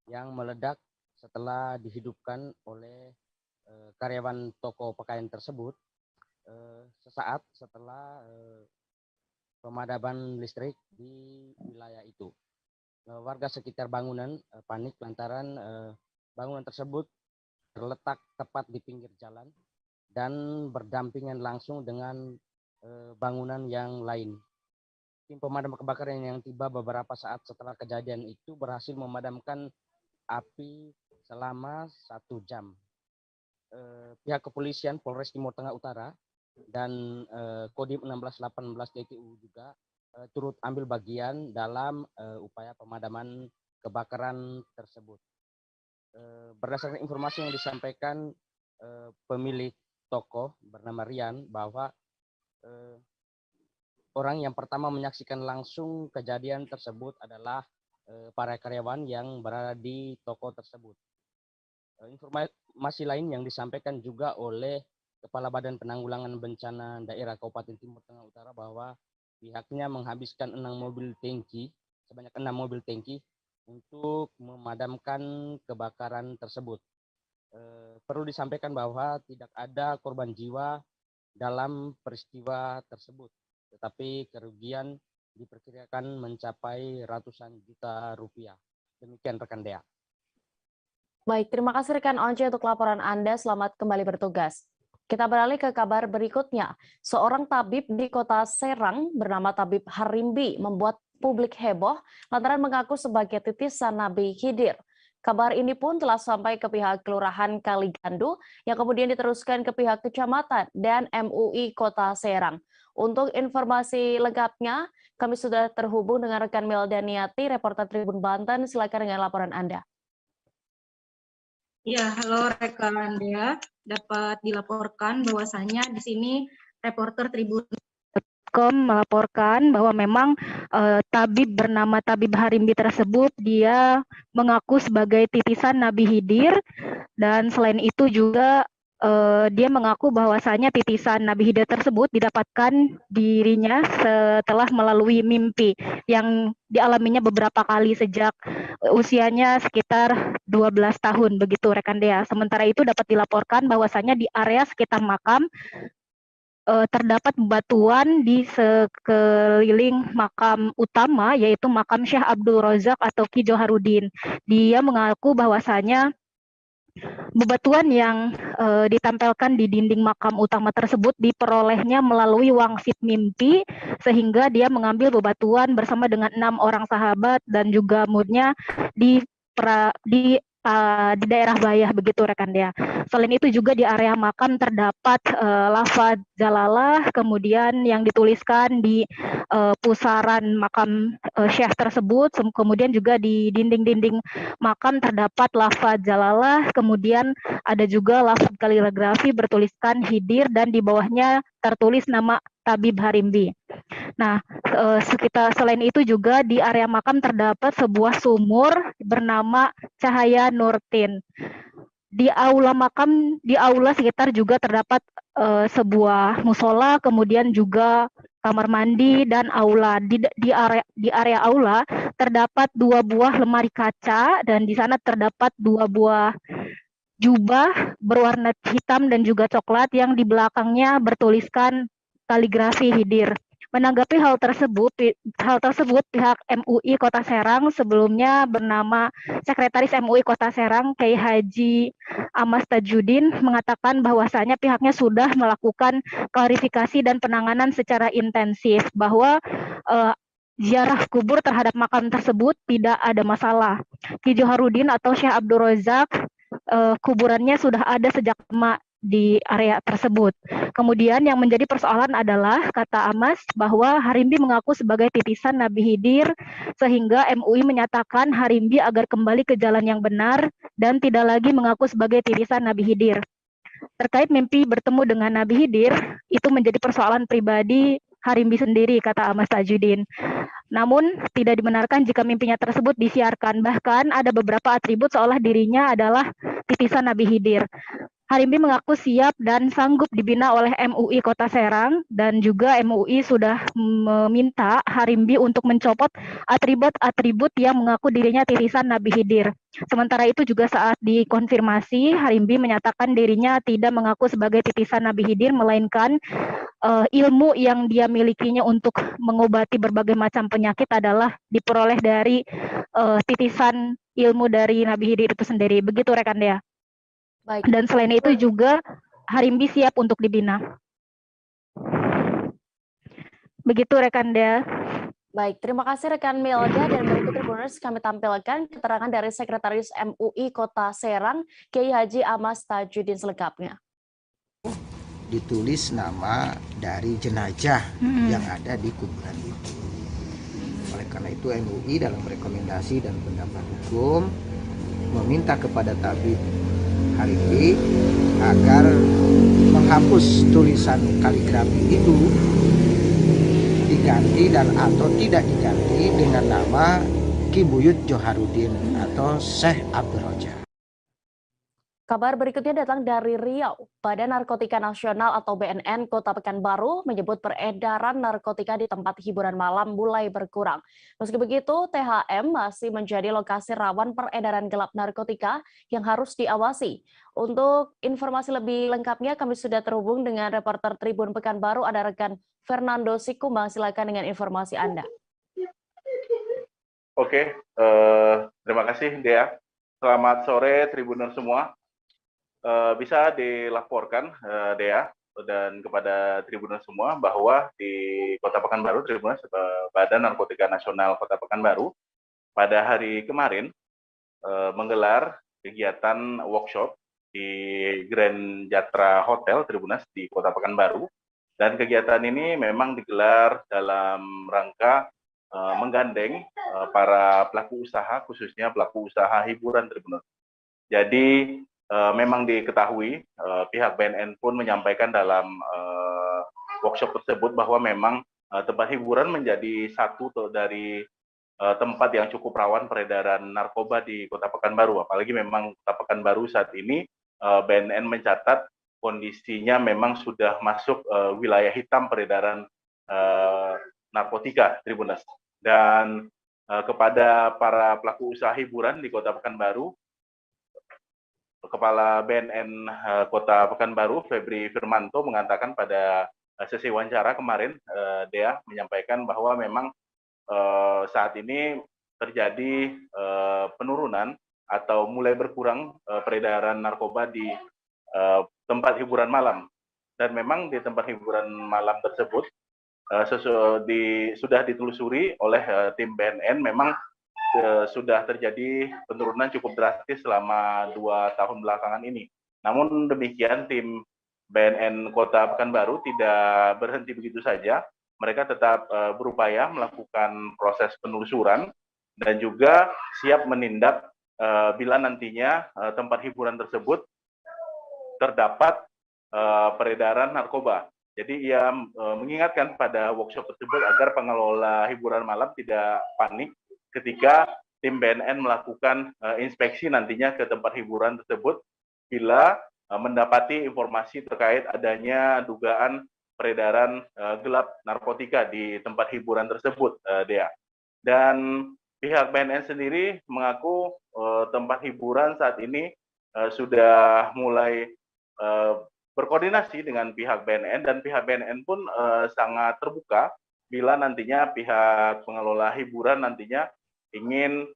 yang meledak setelah dihidupkan oleh karyawan toko pakaian tersebut sesaat setelah pemadaman listrik di wilayah itu. Warga sekitar bangunan panik lantaran bangunan tersebut terletak tepat di pinggir jalan dan berdampingan langsung dengan bangunan yang lain. Tim pemadam kebakaran yang tiba beberapa saat setelah kejadian itu berhasil memadamkan api selama 1 jam. Pihak kepolisian Polres Timur Tengah Utara dan Kodim 1618 TTU juga turut ambil bagian dalam upaya pemadaman kebakaran tersebut. Berdasarkan informasi yang disampaikan pemilik toko bernama Rian, bahwa orang yang pertama menyaksikan langsung kejadian tersebut adalah para karyawan yang berada di toko tersebut. Informasi lain yang disampaikan juga oleh Kepala Badan Penanggulangan Bencana Daerah Kabupaten Timur Tengah Utara bahwa pihaknya menghabiskan 6 mobil tangki, sebanyak 6 mobil tangki untuk memadamkan kebakaran tersebut. Perlu disampaikan bahwa tidak ada korban jiwa dalam peristiwa tersebut, tetapi kerugian diperkirakan mencapai ratusan juta rupiah. Demikian rekan Dea. Baik, terima kasih rekan Once untuk laporan Anda. Selamat kembali bertugas. Kita beralih ke kabar berikutnya. Seorang tabib di kota Serang bernama Tabib Harimbi membuat publik heboh lantaran mengaku sebagai titisan Nabi Khidir. Kabar ini pun telah sampai ke pihak Kelurahan Kaligandu yang kemudian diteruskan ke pihak Kecamatan dan MUI Kota Serang. Untuk informasi lengkapnya, kami sudah terhubung dengan rekan Meldaniati, reporter Tribun Banten. Silakan dengan laporan Anda. Ya, halo rekan Dea. Dapat dilaporkan bahwasannya di sini reporter Tribun.com melaporkan bahwa memang tabib bernama Tabib Harimbi tersebut dia mengaku sebagai titisan Nabi Khidir, dan selain itu juga dia mengaku bahwasanya titisan Nabi Khidir tersebut didapatkan dirinya setelah melalui mimpi yang dialaminya beberapa kali sejak usianya sekitar 12 tahun begitu rekan Dea. Sementara itu dapat dilaporkan bahwasanya di area sekitar makam terdapat bebatuan di sekeliling makam utama yaitu makam Syekh Abdul Razak atau Ki Joharudin. Dia mengaku bahwasanya bebatuan yang ditempelkan di dinding makam utama tersebut diperolehnya melalui wangsit mimpi sehingga dia mengambil bebatuan bersama dengan 6 orang sahabat dan juga muridnya di daerah Bayah begitu rekan Dea. Selain itu juga di area makam terdapat lafaz jalalah kemudian yang dituliskan di pusaran makam syekh tersebut, kemudian juga di dinding-dinding makam terdapat lafaz jalalah, kemudian ada juga lafaz kaligrafi bertuliskan Khidir dan di bawahnya tertulis nama Tabib Harimbi. Nah, selain itu juga di area makam terdapat sebuah sumur bernama Cahaya Nurtin. Di aula makam, di aula sekitar juga terdapat sebuah musola, kemudian juga kamar mandi dan aula. Di area aula terdapat 2 buah lemari kaca dan di sana terdapat 2 buah jubah berwarna hitam dan juga coklat yang di belakangnya bertuliskan kaligrafi Khidir. Menanggapi hal tersebut pihak MUI Kota Serang sebelumnya bernama Sekretaris MUI Kota Serang Kiai Haji Amas Tajudin mengatakan bahwasanya pihaknya sudah melakukan klarifikasi dan penanganan secara intensif bahwa ziarah kubur terhadap makam tersebut tidak ada masalah. Ki Joharudin atau Syekh Abdul Razak kuburannya sudah ada sejak lama di area tersebut. Kemudian yang menjadi persoalan adalah, kata Amas, bahwa Harimbi mengaku sebagai titisan Nabi Khidir, sehingga MUI menyatakan Harimbi agar kembali ke jalan yang benar dan tidak lagi mengaku sebagai titisan Nabi Khidir. Terkait mimpi bertemu dengan Nabi Khidir, itu menjadi persoalan pribadi Harimbi sendiri, kata Amas Tajudin. Namun, tidak dibenarkan jika mimpinya tersebut disiarkan. Bahkan ada beberapa atribut seolah dirinya adalah titisan Nabi Khidir. Harimbi mengaku siap dan sanggup dibina oleh MUI Kota Serang dan juga MUI sudah meminta Harimbi untuk mencopot atribut-atribut yang mengaku dirinya titisan Nabi Khidir. Sementara itu juga saat dikonfirmasi, Harimbi menyatakan dirinya tidak mengaku sebagai titisan Nabi Khidir, melainkan ilmu yang dia milikinya untuk mengobati berbagai macam penyakit adalah diperoleh dari titisan ilmu dari Nabi Khidir itu sendiri. Begitu rekan Dea. Baik. Dan selain itu juga Harimbi siap untuk dibina. Begitu rekan Dea. Baik, terima kasih rekan Melda dan berikut Tribuners kami tampilkan keterangan dari Sekretaris MUI Kota Serang, Kiai Haji Amas Tajudin selengkapnya. Ditulis nama dari jenazah yang ada di kuburan itu. Oleh karena itu MUI dalam rekomendasi dan pendapat hukum meminta kepada Tabib Harimbi agar menghapus tulisan kaligrafi itu, diganti dan atau tidak diganti dengan nama Ki Buyut Joharudin atau Syekh Abdul Razak. Kabar berikutnya datang dari Riau. Badan Narkotika Nasional atau BNN Kota Pekanbaru menyebut peredaran narkotika di tempat hiburan malam mulai berkurang. Meski begitu, THM masih menjadi lokasi rawan peredaran gelap narkotika yang harus diawasi. Untuk informasi lebih lengkapnya, kami sudah terhubung dengan reporter Tribun Pekanbaru, ada rekan Fernando Sikumbang. Silakan dengan informasi Anda. Oke, terima kasih Dea. Selamat sore Tribuner semua. Bisa dilaporkan Dea dan kepada Tribunner semua bahwa di Kota Pekanbaru, Tribunner Badan Narkotika Nasional Kota Pekanbaru pada hari kemarin menggelar kegiatan workshop di Grand Jatra Hotel Tribunner di Kota Pekanbaru, dan kegiatan ini memang digelar dalam rangka menggandeng para pelaku usaha, khususnya pelaku usaha hiburan Tribunner. Jadi memang diketahui pihak BNN pun menyampaikan dalam workshop tersebut bahwa memang tempat hiburan menjadi satu dari tempat yang cukup rawan peredaran narkoba di Kota Pekanbaru. Apalagi memang Kota Pekanbaru saat ini BNN mencatat kondisinya memang sudah masuk wilayah hitam peredaran narkotika, Tribuners. Dan kepada para pelaku usaha hiburan di Kota Pekanbaru, Kepala BNN Kota Pekanbaru, Febri Firmanto, mengatakan pada sesi wawancara kemarin, Dea menyampaikan bahwa memang saat ini terjadi penurunan atau mulai berkurang peredaran narkoba di tempat hiburan malam. Dan memang di tempat hiburan malam tersebut sudah ditelusuri oleh tim BNN, memang sudah terjadi penurunan cukup drastis selama 2 tahun belakangan ini. Namun demikian, tim BNN Kota Pekanbaru tidak berhenti begitu saja. Mereka tetap berupaya melakukan proses penelusuran dan juga siap menindak bila nantinya tempat hiburan tersebut terdapat peredaran narkoba. Jadi ia mengingatkan pada workshop tersebut agar pengelola hiburan malam tidak panik ketika tim BNN melakukan inspeksi nantinya ke tempat hiburan tersebut bila mendapati informasi terkait adanya dugaan peredaran gelap narkotika di tempat hiburan tersebut, Dea. Dan pihak BNN sendiri mengaku tempat hiburan saat ini sudah mulai berkoordinasi dengan pihak BNN, dan pihak BNN pun sangat terbuka bila nantinya pihak pengelola hiburan nantinya ingin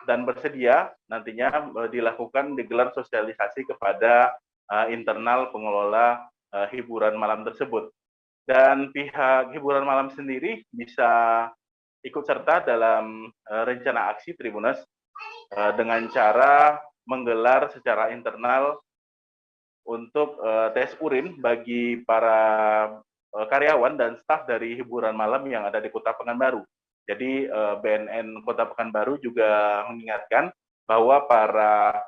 dan bersedia nantinya digelar sosialisasi kepada internal pengelola hiburan malam tersebut. Dan pihak hiburan malam sendiri bisa ikut serta dalam rencana aksi Tribuners dengan cara menggelar secara internal untuk tes urin bagi para karyawan dan staf dari hiburan malam yang ada di Kota Pekanbaru. Jadi BNN Kota Pekanbaru juga mengingatkan bahwa para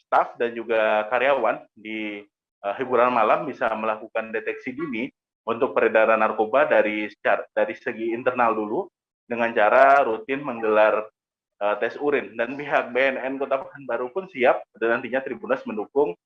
staf dan juga karyawan di hiburan malam bisa melakukan deteksi dini untuk peredaran narkoba dari segi internal dulu dengan cara rutin menggelar tes urin. Dan pihak BNN Kota Pekanbaru pun siap dan nantinya Tribuners mendukung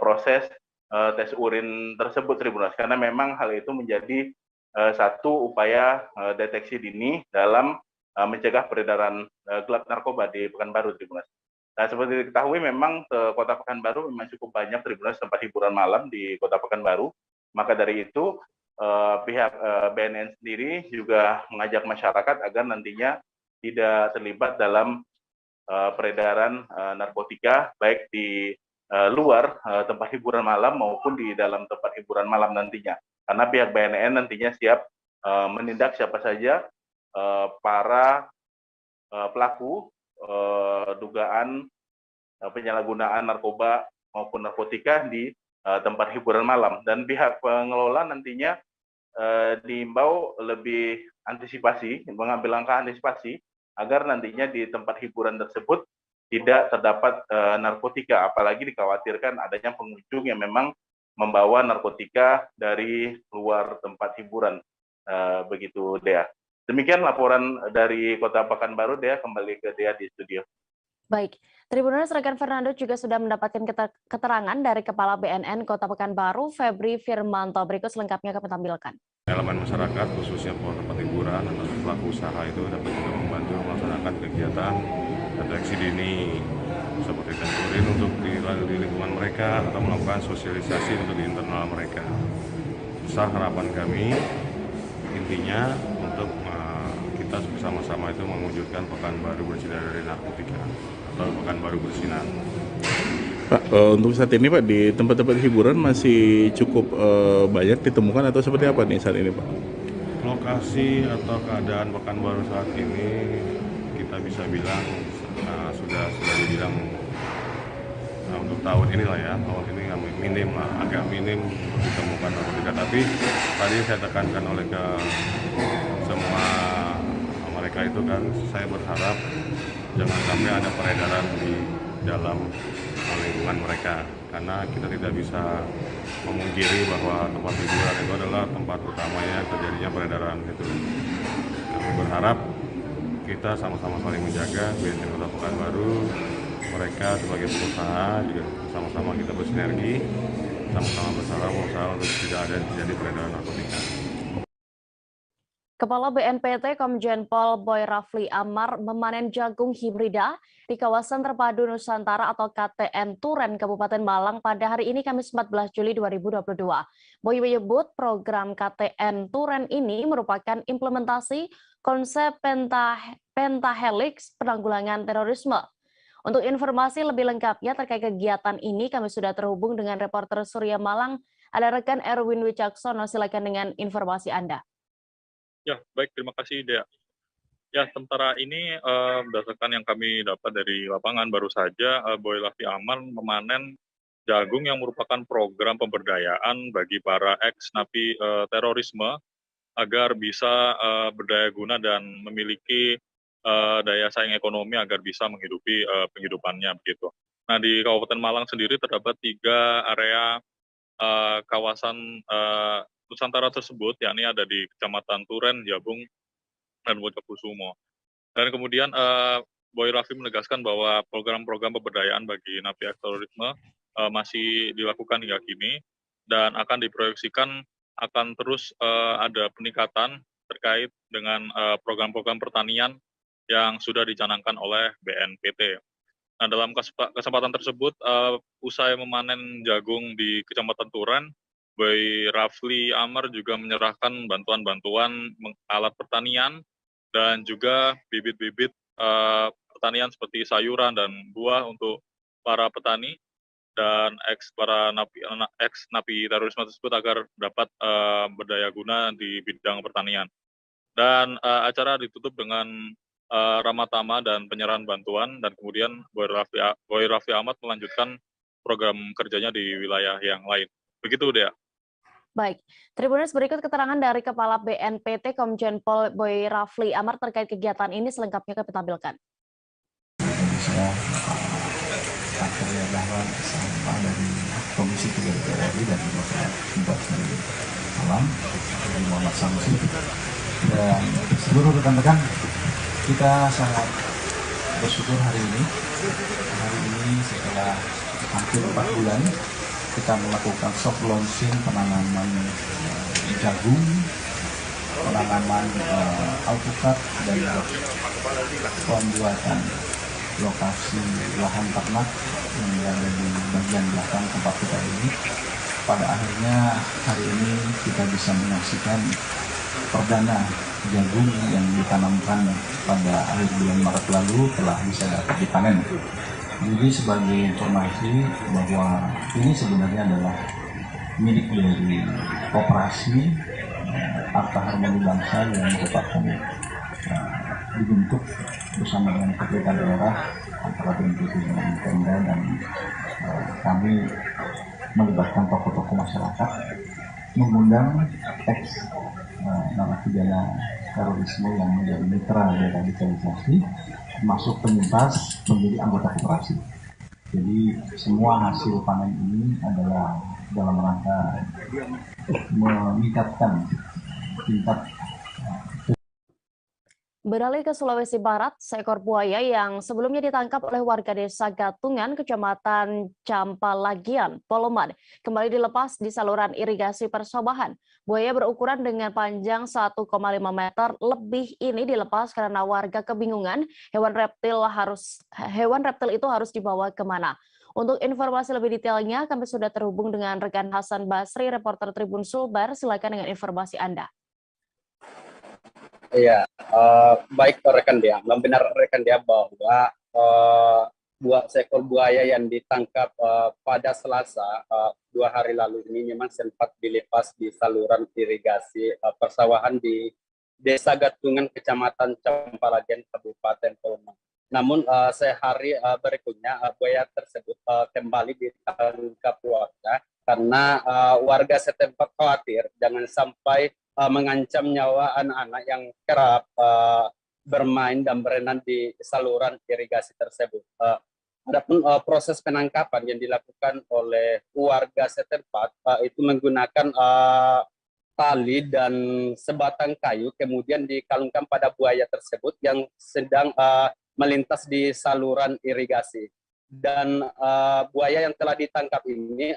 proses tes urin tersebut, Tribuners, karena memang hal itu menjadi satu upaya deteksi dini dalam mencegah peredaran gelap narkoba di Pekanbaru, Tribuners. Nah, seperti diketahui memang Kota Pekanbaru memang cukup banyak, Tribuners, tempat hiburan malam di Kota Pekanbaru. Maka dari itu pihak BNN sendiri juga mengajak masyarakat agar nantinya tidak terlibat dalam peredaran narkotika baik di luar tempat hiburan malam maupun di dalam tempat hiburan malam nantinya. Karena pihak BNN nantinya siap menindak siapa saja para pelaku dugaan penyalahgunaan narkoba maupun narkotika di tempat hiburan malam. Dan pihak pengelola nantinya diimbau lebih antisipasi, mengambil langkah antisipasi agar nantinya di tempat hiburan tersebut tidak terdapat narkotika, apalagi dikhawatirkan adanya pengunjung yang memang membawa narkotika dari luar tempat hiburan. Begitu, Dea. Demikian laporan dari Kota Pekanbaru, Dea. Kembali ke Dea di studio. Baik, Tribuners, rekan Fernando juga sudah mendapatkan keterangan dari Kepala BNN Kota Pekanbaru, Febri Firmanto. Berikut selengkapnya kami tampilkan. Elemen masyarakat, khususnya tempat hiburan atau pelaku usaha itu dapat juga membantu melaksanakan kegiatan deteksi dini seperti tes urin untuk di lingkungan mereka atau melakukan sosialisasi untuk di internal mereka. Besar harapan kami intinya untuk kita bersama-sama itu mewujudkan Pekanbaru bersih dari narkotika atau Pekanbaru bersinar. Pak, untuk saat ini Pak di tempat-tempat hiburan masih cukup banyak ditemukan atau seperti apa nih saat ini Pak? Lokasi atau keadaan Pekanbaru saat ini kita bisa bilang sudah dibilang untuk tahun ini lah ya, tahun ini minim lah, agak minim untuk ditemukan narkotika. Tapi tadi saya tekankan oleh ke semua mereka itu kan, saya berharap jangan sampai ada peredaran di dalam lingkungan mereka, karena kita tidak bisa memungkiri bahwa tempat hiburan itu adalah tempat utamanya terjadinya peredaran itu. Kami berharap kita sama-sama saling menjaga BNN Kota Pekanbaru mereka sebagai pengusaha juga sama-sama kita bersinergi, sama-sama berusaha untuk tidak ada terjadi peredaran narkotika. Kepala BNPT Komjen Pol Boy Rafli Amar memanen jagung hibrida di kawasan terpadu Nusantara atau KTN Turen Kabupaten Malang pada hari ini Kamis 14 Juli 2022. Boy menyebut program KTN Turen ini merupakan implementasi konsep pentahelix penanggulangan terorisme. Untuk informasi lebih lengkapnya terkait kegiatan ini kami sudah terhubung dengan reporter Surya Malang. Ada rekan Erwin Wicaksono, silakan dengan informasi Anda. Ya, baik, terima kasih, Dea. Ya, sementara ini berdasarkan yang kami dapat dari lapangan, baru saja Boy Rafli Amar memanen jagung yang merupakan program pemberdayaan bagi para ex-napi terorisme agar bisa berdaya guna dan memiliki daya saing ekonomi agar bisa menghidupi penghidupannya begitu. Nah, di Kabupaten Malang sendiri terdapat 3 area kawasan Nusantara tersebut, yakni ada di Kecamatan Turen, Jabung, dan Wojokusumo. Dan kemudian Boy Rafli menegaskan bahwa program-program pemberdayaan bagi napi terorisme masih dilakukan hingga kini dan akan diproyeksikan akan terus ada peningkatan terkait dengan program-program pertanian yang sudah dicanangkan oleh BNPT. Nah, dalam kesempatan tersebut, usai memanen jagung di Kecamatan Turen, Boy Rafli Amar juga menyerahkan bantuan-bantuan alat pertanian dan juga bibit-bibit pertanian seperti sayuran dan buah untuk para petani dan para ex-napi terorisme tersebut agar dapat berdaya guna di bidang pertanian. Dan acara ditutup dengan ramah tamah dan penyerahan bantuan, dan kemudian Boy Rafli Amar melanjutkan program kerjanya di wilayah yang lain. Begitu, Dea. Baik, Tribuners, berikut keterangan dari Kepala BNPT Komjen Pol Boy Rafli Amar terkait kegiatan ini, selengkapnya kami tampilkan. Saya bahwa sampah dari Komisi 3 DPR RI dan Bapak Bupati Malang, Muhammad Samsi, dan seluruh rekan-rekan, kita sangat bersyukur hari ini setelah hampir 4 bulan kita melakukan soft launching penanaman jagung, penanaman alpukat, dan pembuatan lokasi lahan ternak yang ada di bagian belakang tempat kita ini. Pada akhirnya hari ini kita bisa menyaksikan perdana jagung yang ditanamkan pada akhir bulan Maret lalu telah bisa dapat dipanen. Jadi sebagai informasi bahwa ini sebenarnya adalah milik dari koperasi Arta Harmoni Bangsa yang merupakan dibentuk bersama dengan pemerintah daerah antara BNPT dengan Pemda, dan kami melibatkan tokoh-tokoh masyarakat, mengundang ex narapidana terorisme yang menjadi mitra deradikalisasi, masuk penyintas menjadi anggota koperasi. Jadi semua hasil panen ini adalah dalam rangka meningkatkan tingkat. Beralih ke Sulawesi Barat, seekor buaya yang sebelumnya ditangkap oleh warga desa Gatungan, Kecamatan Campalagian, Poloman, kembali dilepas di saluran irigasi persawahan. Buaya berukuran dengan panjang 1,5 meter lebih ini dilepas karena warga kebingungan hewan reptil itu harus dibawa kemana. Untuk informasi lebih detailnya, kami sudah terhubung dengan rekan Hasan Basri, reporter Tribun Sulbar. Silakan dengan informasi Anda. Iya, baik rekan dia. Benar rekan dia bahwa seekor buaya yang ditangkap pada Selasa 2 hari lalu ini memang sempat dilepas di saluran irigasi persawahan di Desa Gatungan, Kecamatan Campalagian, Kabupaten Poloman. Namun sehari berikutnya buaya tersebut kembali ditangkap warga karena warga setempat khawatir jangan sampai mengancam nyawa anak-anak yang kerap bermain dan berenang di saluran irigasi tersebut. Adapun proses penangkapan yang dilakukan oleh warga setempat itu menggunakan tali dan sebatang kayu, kemudian dikalungkan pada buaya tersebut yang sedang melintas di saluran irigasi. dan buaya yang telah ditangkap ini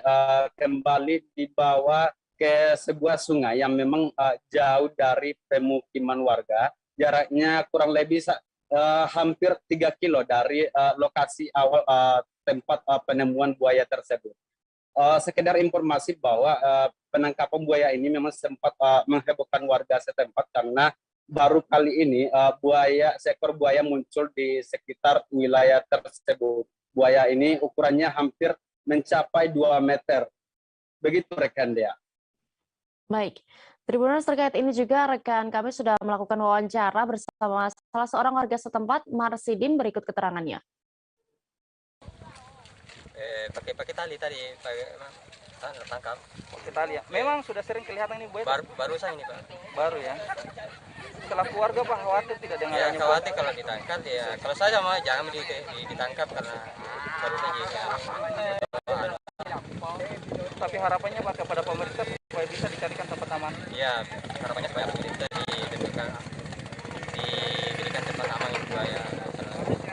kembali dibawa ke sebuah sungai yang memang jauh dari pemukiman warga, jaraknya kurang lebih hampir 3 kilo dari lokasi awal tempat penemuan buaya tersebut. Sekedar informasi bahwa penangkapan buaya ini memang sempat menghebohkan warga setempat karena baru kali ini seekor buaya muncul di sekitar wilayah tersebut. Buaya ini ukurannya hampir mencapai 2 meter. Begitu rekan Dea. Baik, Tribuners, terkait ini juga rekan kami sudah melakukan wawancara bersama salah seorang warga setempat, Marsidin, berikut keterangannya. Pakai tali tadi, tangkap. Pakai tali ya. Memang sudah sering kelihatan ini buaya. Barusan ini Pak. Baru ya. Setelah keluarga Pak khawatir tidak dengan ya, khawatir kalau ditangkap ya. Kalau saya mah jangan ditangkap karena baru saja. Tapi harapannya Pak kepada pemerintah supaya bisa dicarikan tempat aman. Iya, harapannya supaya pemerintah diberikan tempat aman untuk buaya.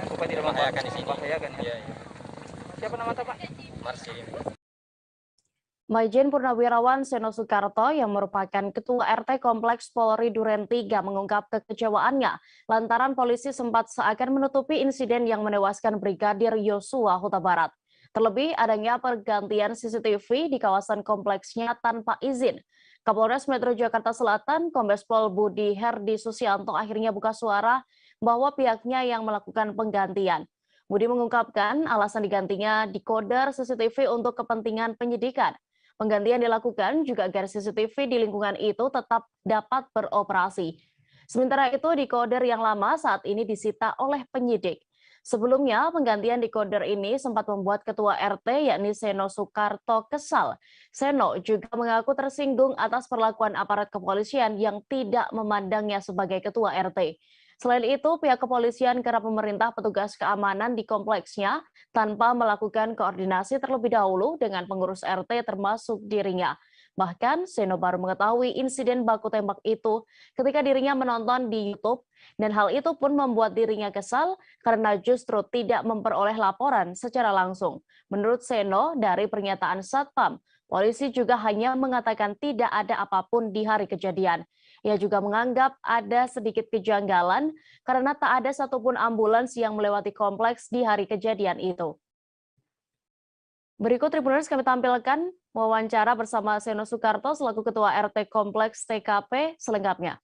Supaya tidak membahayakan di sini. Membahayakan ya. Iya. Siapa nama Pak? Marsin. Maijen Purnawirawan Seno Soekarto yang merupakan Ketua RT Kompleks Polri Duren 3 mengungkap kekecewaannya lantaran polisi sempat seakan menutupi insiden yang menewaskan Brigadir Yosua Huta Barat. Terlebih adanya pergantian CCTV di kawasan kompleksnya tanpa izin. Kapolres Metro Jakarta Selatan, Kombes Pol Budi Herdi Susianto akhirnya buka suara bahwa pihaknya yang melakukan penggantian. Budi mengungkapkan alasan digantinya decoder CCTV untuk kepentingan penyidikan. Penggantian dilakukan juga agar CCTV di lingkungan itu tetap dapat beroperasi. Sementara itu, decoder yang lama saat ini disita oleh penyidik. Sebelumnya, penggantian decoder ini sempat membuat Ketua RT yakni Seno Soekarto kesal. Seno juga mengaku tersinggung atas perlakuan aparat kepolisian yang tidak memandangnya sebagai Ketua RT. Selain itu, pihak kepolisian kerap memerintah petugas keamanan di kompleksnya tanpa melakukan koordinasi terlebih dahulu dengan pengurus RT termasuk dirinya. Bahkan, Seno baru mengetahui insiden baku tembak itu ketika dirinya menonton di YouTube, dan hal itu pun membuat dirinya kesal karena justru tidak memperoleh laporan secara langsung. Menurut Seno, dari pernyataan Satpam, polisi juga hanya mengatakan tidak ada apapun di hari kejadian. Ia juga menganggap ada sedikit kejanggalan karena tak ada satupun ambulans yang melewati kompleks di hari kejadian itu. Berikut Tribuners kami tampilkan wawancara bersama Seno Soekarto selaku Ketua RT Kompleks TKP selengkapnya.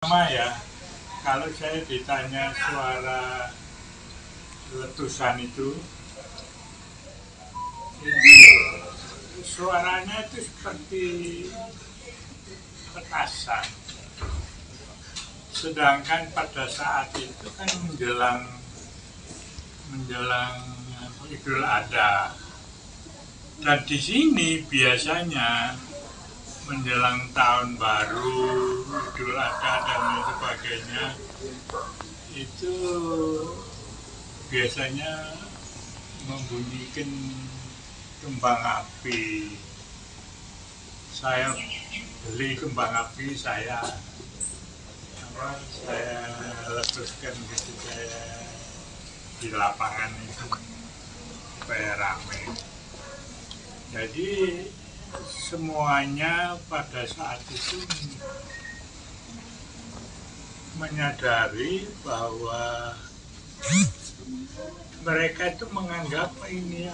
Sama ya, kalau saya ditanya suara letusan itu suaranya itu seperti petasan. Sedangkan pada saat itu kan menjelang Idul Adha. Dan di sini biasanya menjelang tahun baru, Idul Adha dan lain sebagainya, itu biasanya membunyikan kembang api. Saya beli kembang api, saya letuskan gitu, saya di lapangan itu supaya ramai. Jadi semuanya pada saat itu menyadari bahwa mereka itu menganggap ini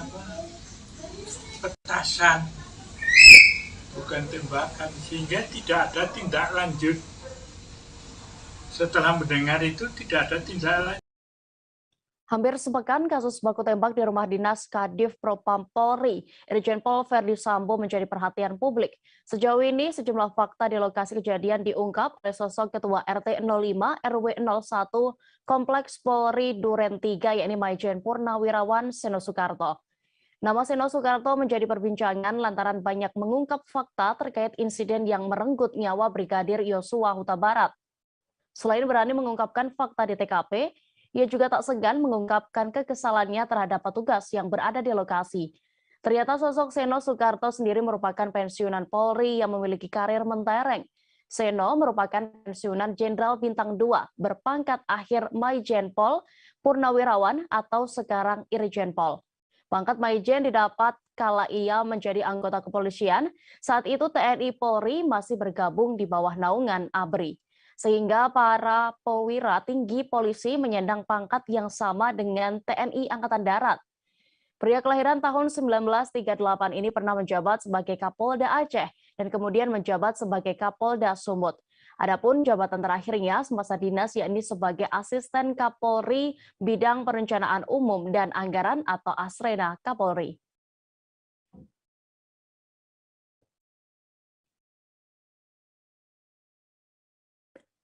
petasan, bukan tembakan, sehingga tidak ada tindak lanjut. Setelah mendengar itu tidak ada tindak lanjut. Hampir sepekan kasus baku tembak di rumah dinas Kadif Propam Polri, Irjen Pol Verdi Sambo menjadi perhatian publik. Sejauh ini sejumlah fakta di lokasi kejadian diungkap oleh sosok Ketua RT 05 RW 01 Kompleks Polri Duren 3 yakni Maijen Purnawirawan Seno Soekarto. Nama Seno Soekarto menjadi perbincangan lantaran banyak mengungkap fakta terkait insiden yang merenggut nyawa Brigadir Yosua Huta Barat. Selain berani mengungkapkan fakta di TKP, ia juga tak segan mengungkapkan kekesalannya terhadap petugas yang berada di lokasi. Ternyata sosok Seno Soekarto sendiri merupakan pensiunan Polri yang memiliki karir mentereng. Seno merupakan pensiunan Jenderal Bintang 2 berpangkat akhir Maijen Pol Purnawirawan atau sekarang Irjen Pol. Pangkat Maijen didapat kala ia menjadi anggota kepolisian, saat itu TNI Polri masih bergabung di bawah naungan ABRI. Sehingga para perwira tinggi polisi menyandang pangkat yang sama dengan TNI Angkatan Darat. Pria kelahiran tahun 1938 ini pernah menjabat sebagai Kapolda Aceh dan kemudian menjabat sebagai Kapolda Sumut. Adapun jabatan terakhirnya semasa dinas yakni sebagai Asisten Kapolri Bidang Perencanaan Umum dan Anggaran atau Asrena Kapolri.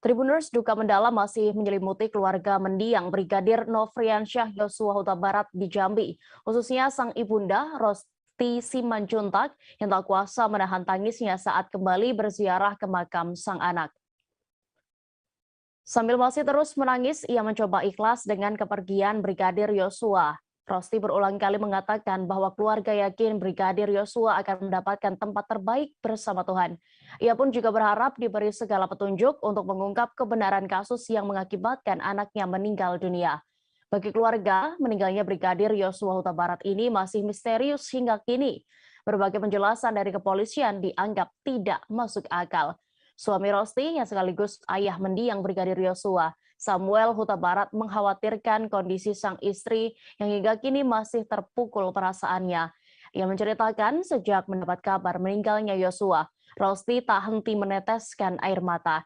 Tribuners, duka mendalam masih menyelimuti keluarga mendiang Brigadir Nofriansyah Yosua Huta Barat di Jambi, khususnya sang ibunda Rosti Simanjuntak yang tak kuasa menahan tangisnya saat kembali berziarah ke makam sang anak. Sambil masih terus menangis, ia mencoba ikhlas dengan kepergian Brigadir Yosua. Rosti berulang kali mengatakan bahwa keluarga yakin Brigadir Yosua akan mendapatkan tempat terbaik bersama Tuhan. Ia pun juga berharap diberi segala petunjuk untuk mengungkap kebenaran kasus yang mengakibatkan anaknya meninggal dunia. Bagi keluarga, meninggalnya Brigadir Yosua Huta Barat ini masih misterius hingga kini. Berbagai penjelasan dari kepolisian dianggap tidak masuk akal. Suami Rosti yang sekaligus ayah mendiang Brigadir Yosua, Samuel Huta Barat, mengkhawatirkan kondisi sang istri yang hingga kini masih terpukul perasaannya. Ia menceritakan sejak mendapat kabar meninggalnya Yosua, Rosti tak henti meneteskan air mata.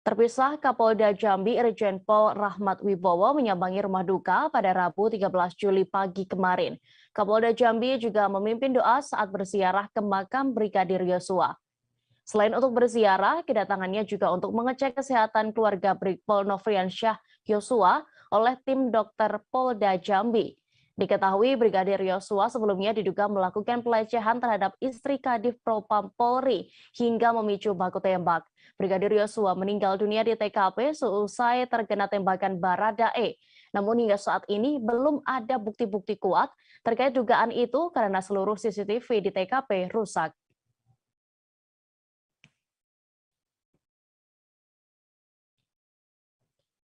Terpisah, Kapolda Jambi Irjen Pol Rahmat Wibowo menyambangi rumah duka pada Rabu 13 Juli pagi kemarin. Kapolda Jambi juga memimpin doa saat berziarah ke makam Brigadir Yosua. Selain untuk berziarah, kedatangannya juga untuk mengecek kesehatan keluarga Brigpol Nofriansyah Yosua oleh tim dokter Polda Jambi. Diketahui Brigadir Yosua sebelumnya diduga melakukan pelecehan terhadap istri Kadif Propam Polri hingga memicu baku tembak. Brigadir Yosua meninggal dunia di TKP seusai terkena tembakan Baradae. Namun hingga saat ini belum ada bukti-bukti kuat terkait dugaan itu karena seluruh CCTV di TKP rusak.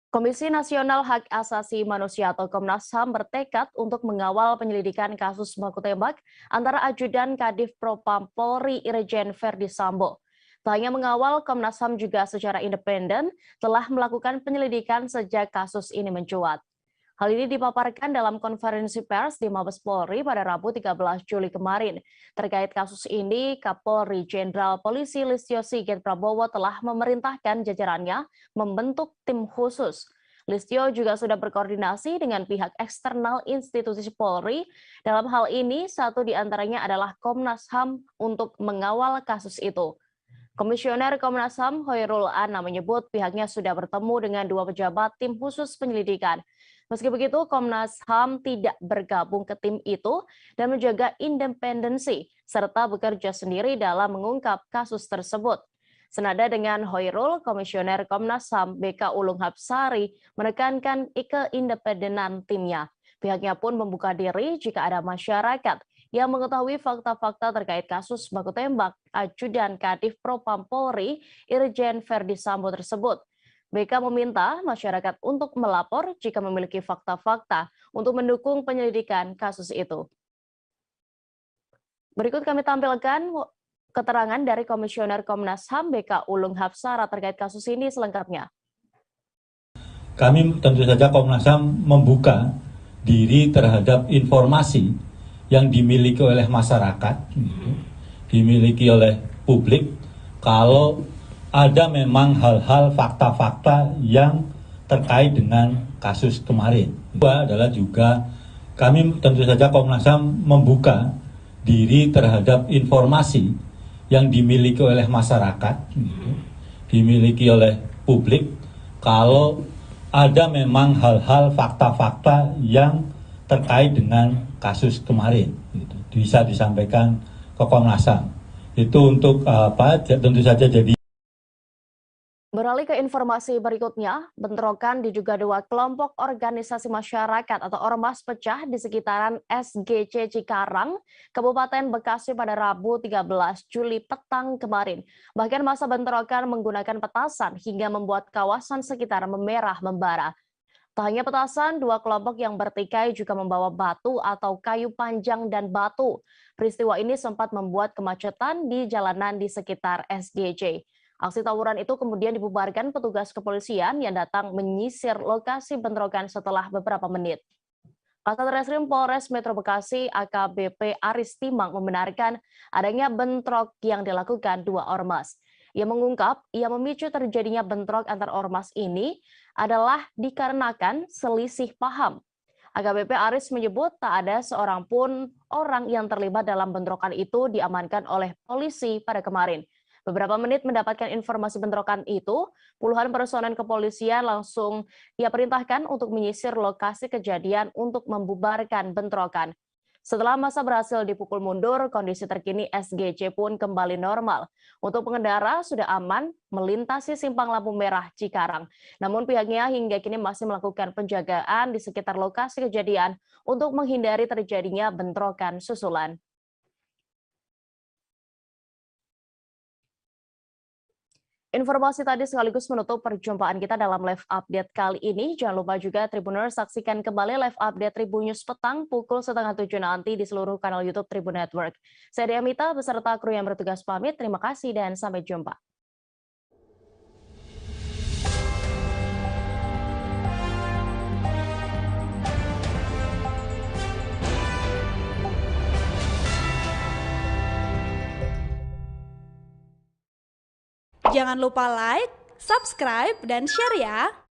Komisi Nasional Hak Asasi Manusia atau Komnas HAM bertekad untuk mengawal penyelidikan kasus baku tembak antara ajudan Kadif Propam Polri Irjen Verdi Sambo. Tak hanya mengawal, Komnas HAM juga secara independen telah melakukan penyelidikan sejak kasus ini mencuat. Hal ini dipaparkan dalam konferensi pers di Mabes Polri pada Rabu 13 Juli kemarin. Terkait kasus ini, Kapolri Jenderal Polisi Listio Sigit Prabowo telah memerintahkan jajarannya membentuk tim khusus. Listio juga sudah berkoordinasi dengan pihak eksternal institusi Polri. Dalam hal ini, satu di antaranya adalah Komnas HAM untuk mengawal kasus itu. Komisioner Komnas HAM Hoirul Ana menyebut pihaknya sudah bertemu dengan dua pejabat tim khusus penyelidikan. Meski begitu, Komnas HAM tidak bergabung ke tim itu dan menjaga independensi serta bekerja sendiri dalam mengungkap kasus tersebut. Senada dengan Hoirul, Komisioner Komnas HAM BK Ulung Hapsari menekankan keindependenan timnya. Pihaknya pun membuka diri jika ada masyarakat yang mengetahui fakta-fakta terkait kasus baku tembak ajudan Kadif Propam Polri Irjen Verdi Sambo tersebut. BK meminta masyarakat untuk melapor jika memiliki fakta-fakta untuk mendukung penyelidikan kasus itu. Berikut kami tampilkan keterangan dari Komisioner Komnas HAM BK Ulung Hapsara terkait kasus ini selengkapnya. Kami tentu saja Komnas HAM membuka diri terhadap informasi yang dimiliki oleh masyarakat, dimiliki oleh publik, kalau ada memang hal-hal fakta-fakta yang terkait dengan kasus kemarin. Kedua adalah juga kami tentu saja Komnas HAM membuka diri terhadap informasi yang dimiliki oleh masyarakat, dimiliki oleh publik, kalau ada memang hal-hal fakta-fakta yang terkait dengan kasus kemarin. Bisa disampaikan ke Komnas HAM. Itu untuk apa? Tentu saja jadi Beralih ke informasi berikutnya, bentrokan diduga dua kelompok organisasi masyarakat atau ormas pecah di sekitaran SGC Cikarang, Kabupaten Bekasi pada Rabu 13 Juli petang kemarin. Bahkan masa bentrokan menggunakan petasan hingga membuat kawasan sekitar memerah membara. Tak hanya petasan, dua kelompok yang bertikai juga membawa batu atau kayu panjang dan batu. Peristiwa ini sempat membuat kemacetan di jalanan di sekitar SGC. Aksi tawuran itu kemudian dibubarkan petugas kepolisian yang datang menyisir lokasi bentrokan setelah beberapa menit. Kasat Reskrim Polres Metro Bekasi AKBP Aris Timang membenarkan adanya bentrok yang dilakukan dua ormas. Ia mengungkap ia memicu terjadinya bentrok antar ormas ini adalah dikarenakan selisih paham. AKBP Aris menyebut tak ada seorang pun orang yang terlibat dalam bentrokan itu diamankan oleh polisi pada kemarin. Beberapa menit mendapatkan informasi bentrokan itu, puluhan personel kepolisian langsung ia perintahkan untuk menyisir lokasi kejadian untuk membubarkan bentrokan. Setelah masa berhasil dipukul mundur, kondisi terkini SGC pun kembali normal. Untuk pengendara sudah aman melintasi simpang lampu merah Cikarang. Namun pihaknya hingga kini masih melakukan penjagaan di sekitar lokasi kejadian untuk menghindari terjadinya bentrokan susulan. Informasi tadi sekaligus menutup perjumpaan kita dalam live update kali ini. Jangan lupa juga Tribuners saksikan kembali live update Tribun News petang pukul 6:30 nanti di seluruh kanal YouTube Tribun Network. Saya Dea Mita beserta kru yang bertugas pamit. Terima kasih dan sampai jumpa. Jangan lupa like, subscribe, dan share ya!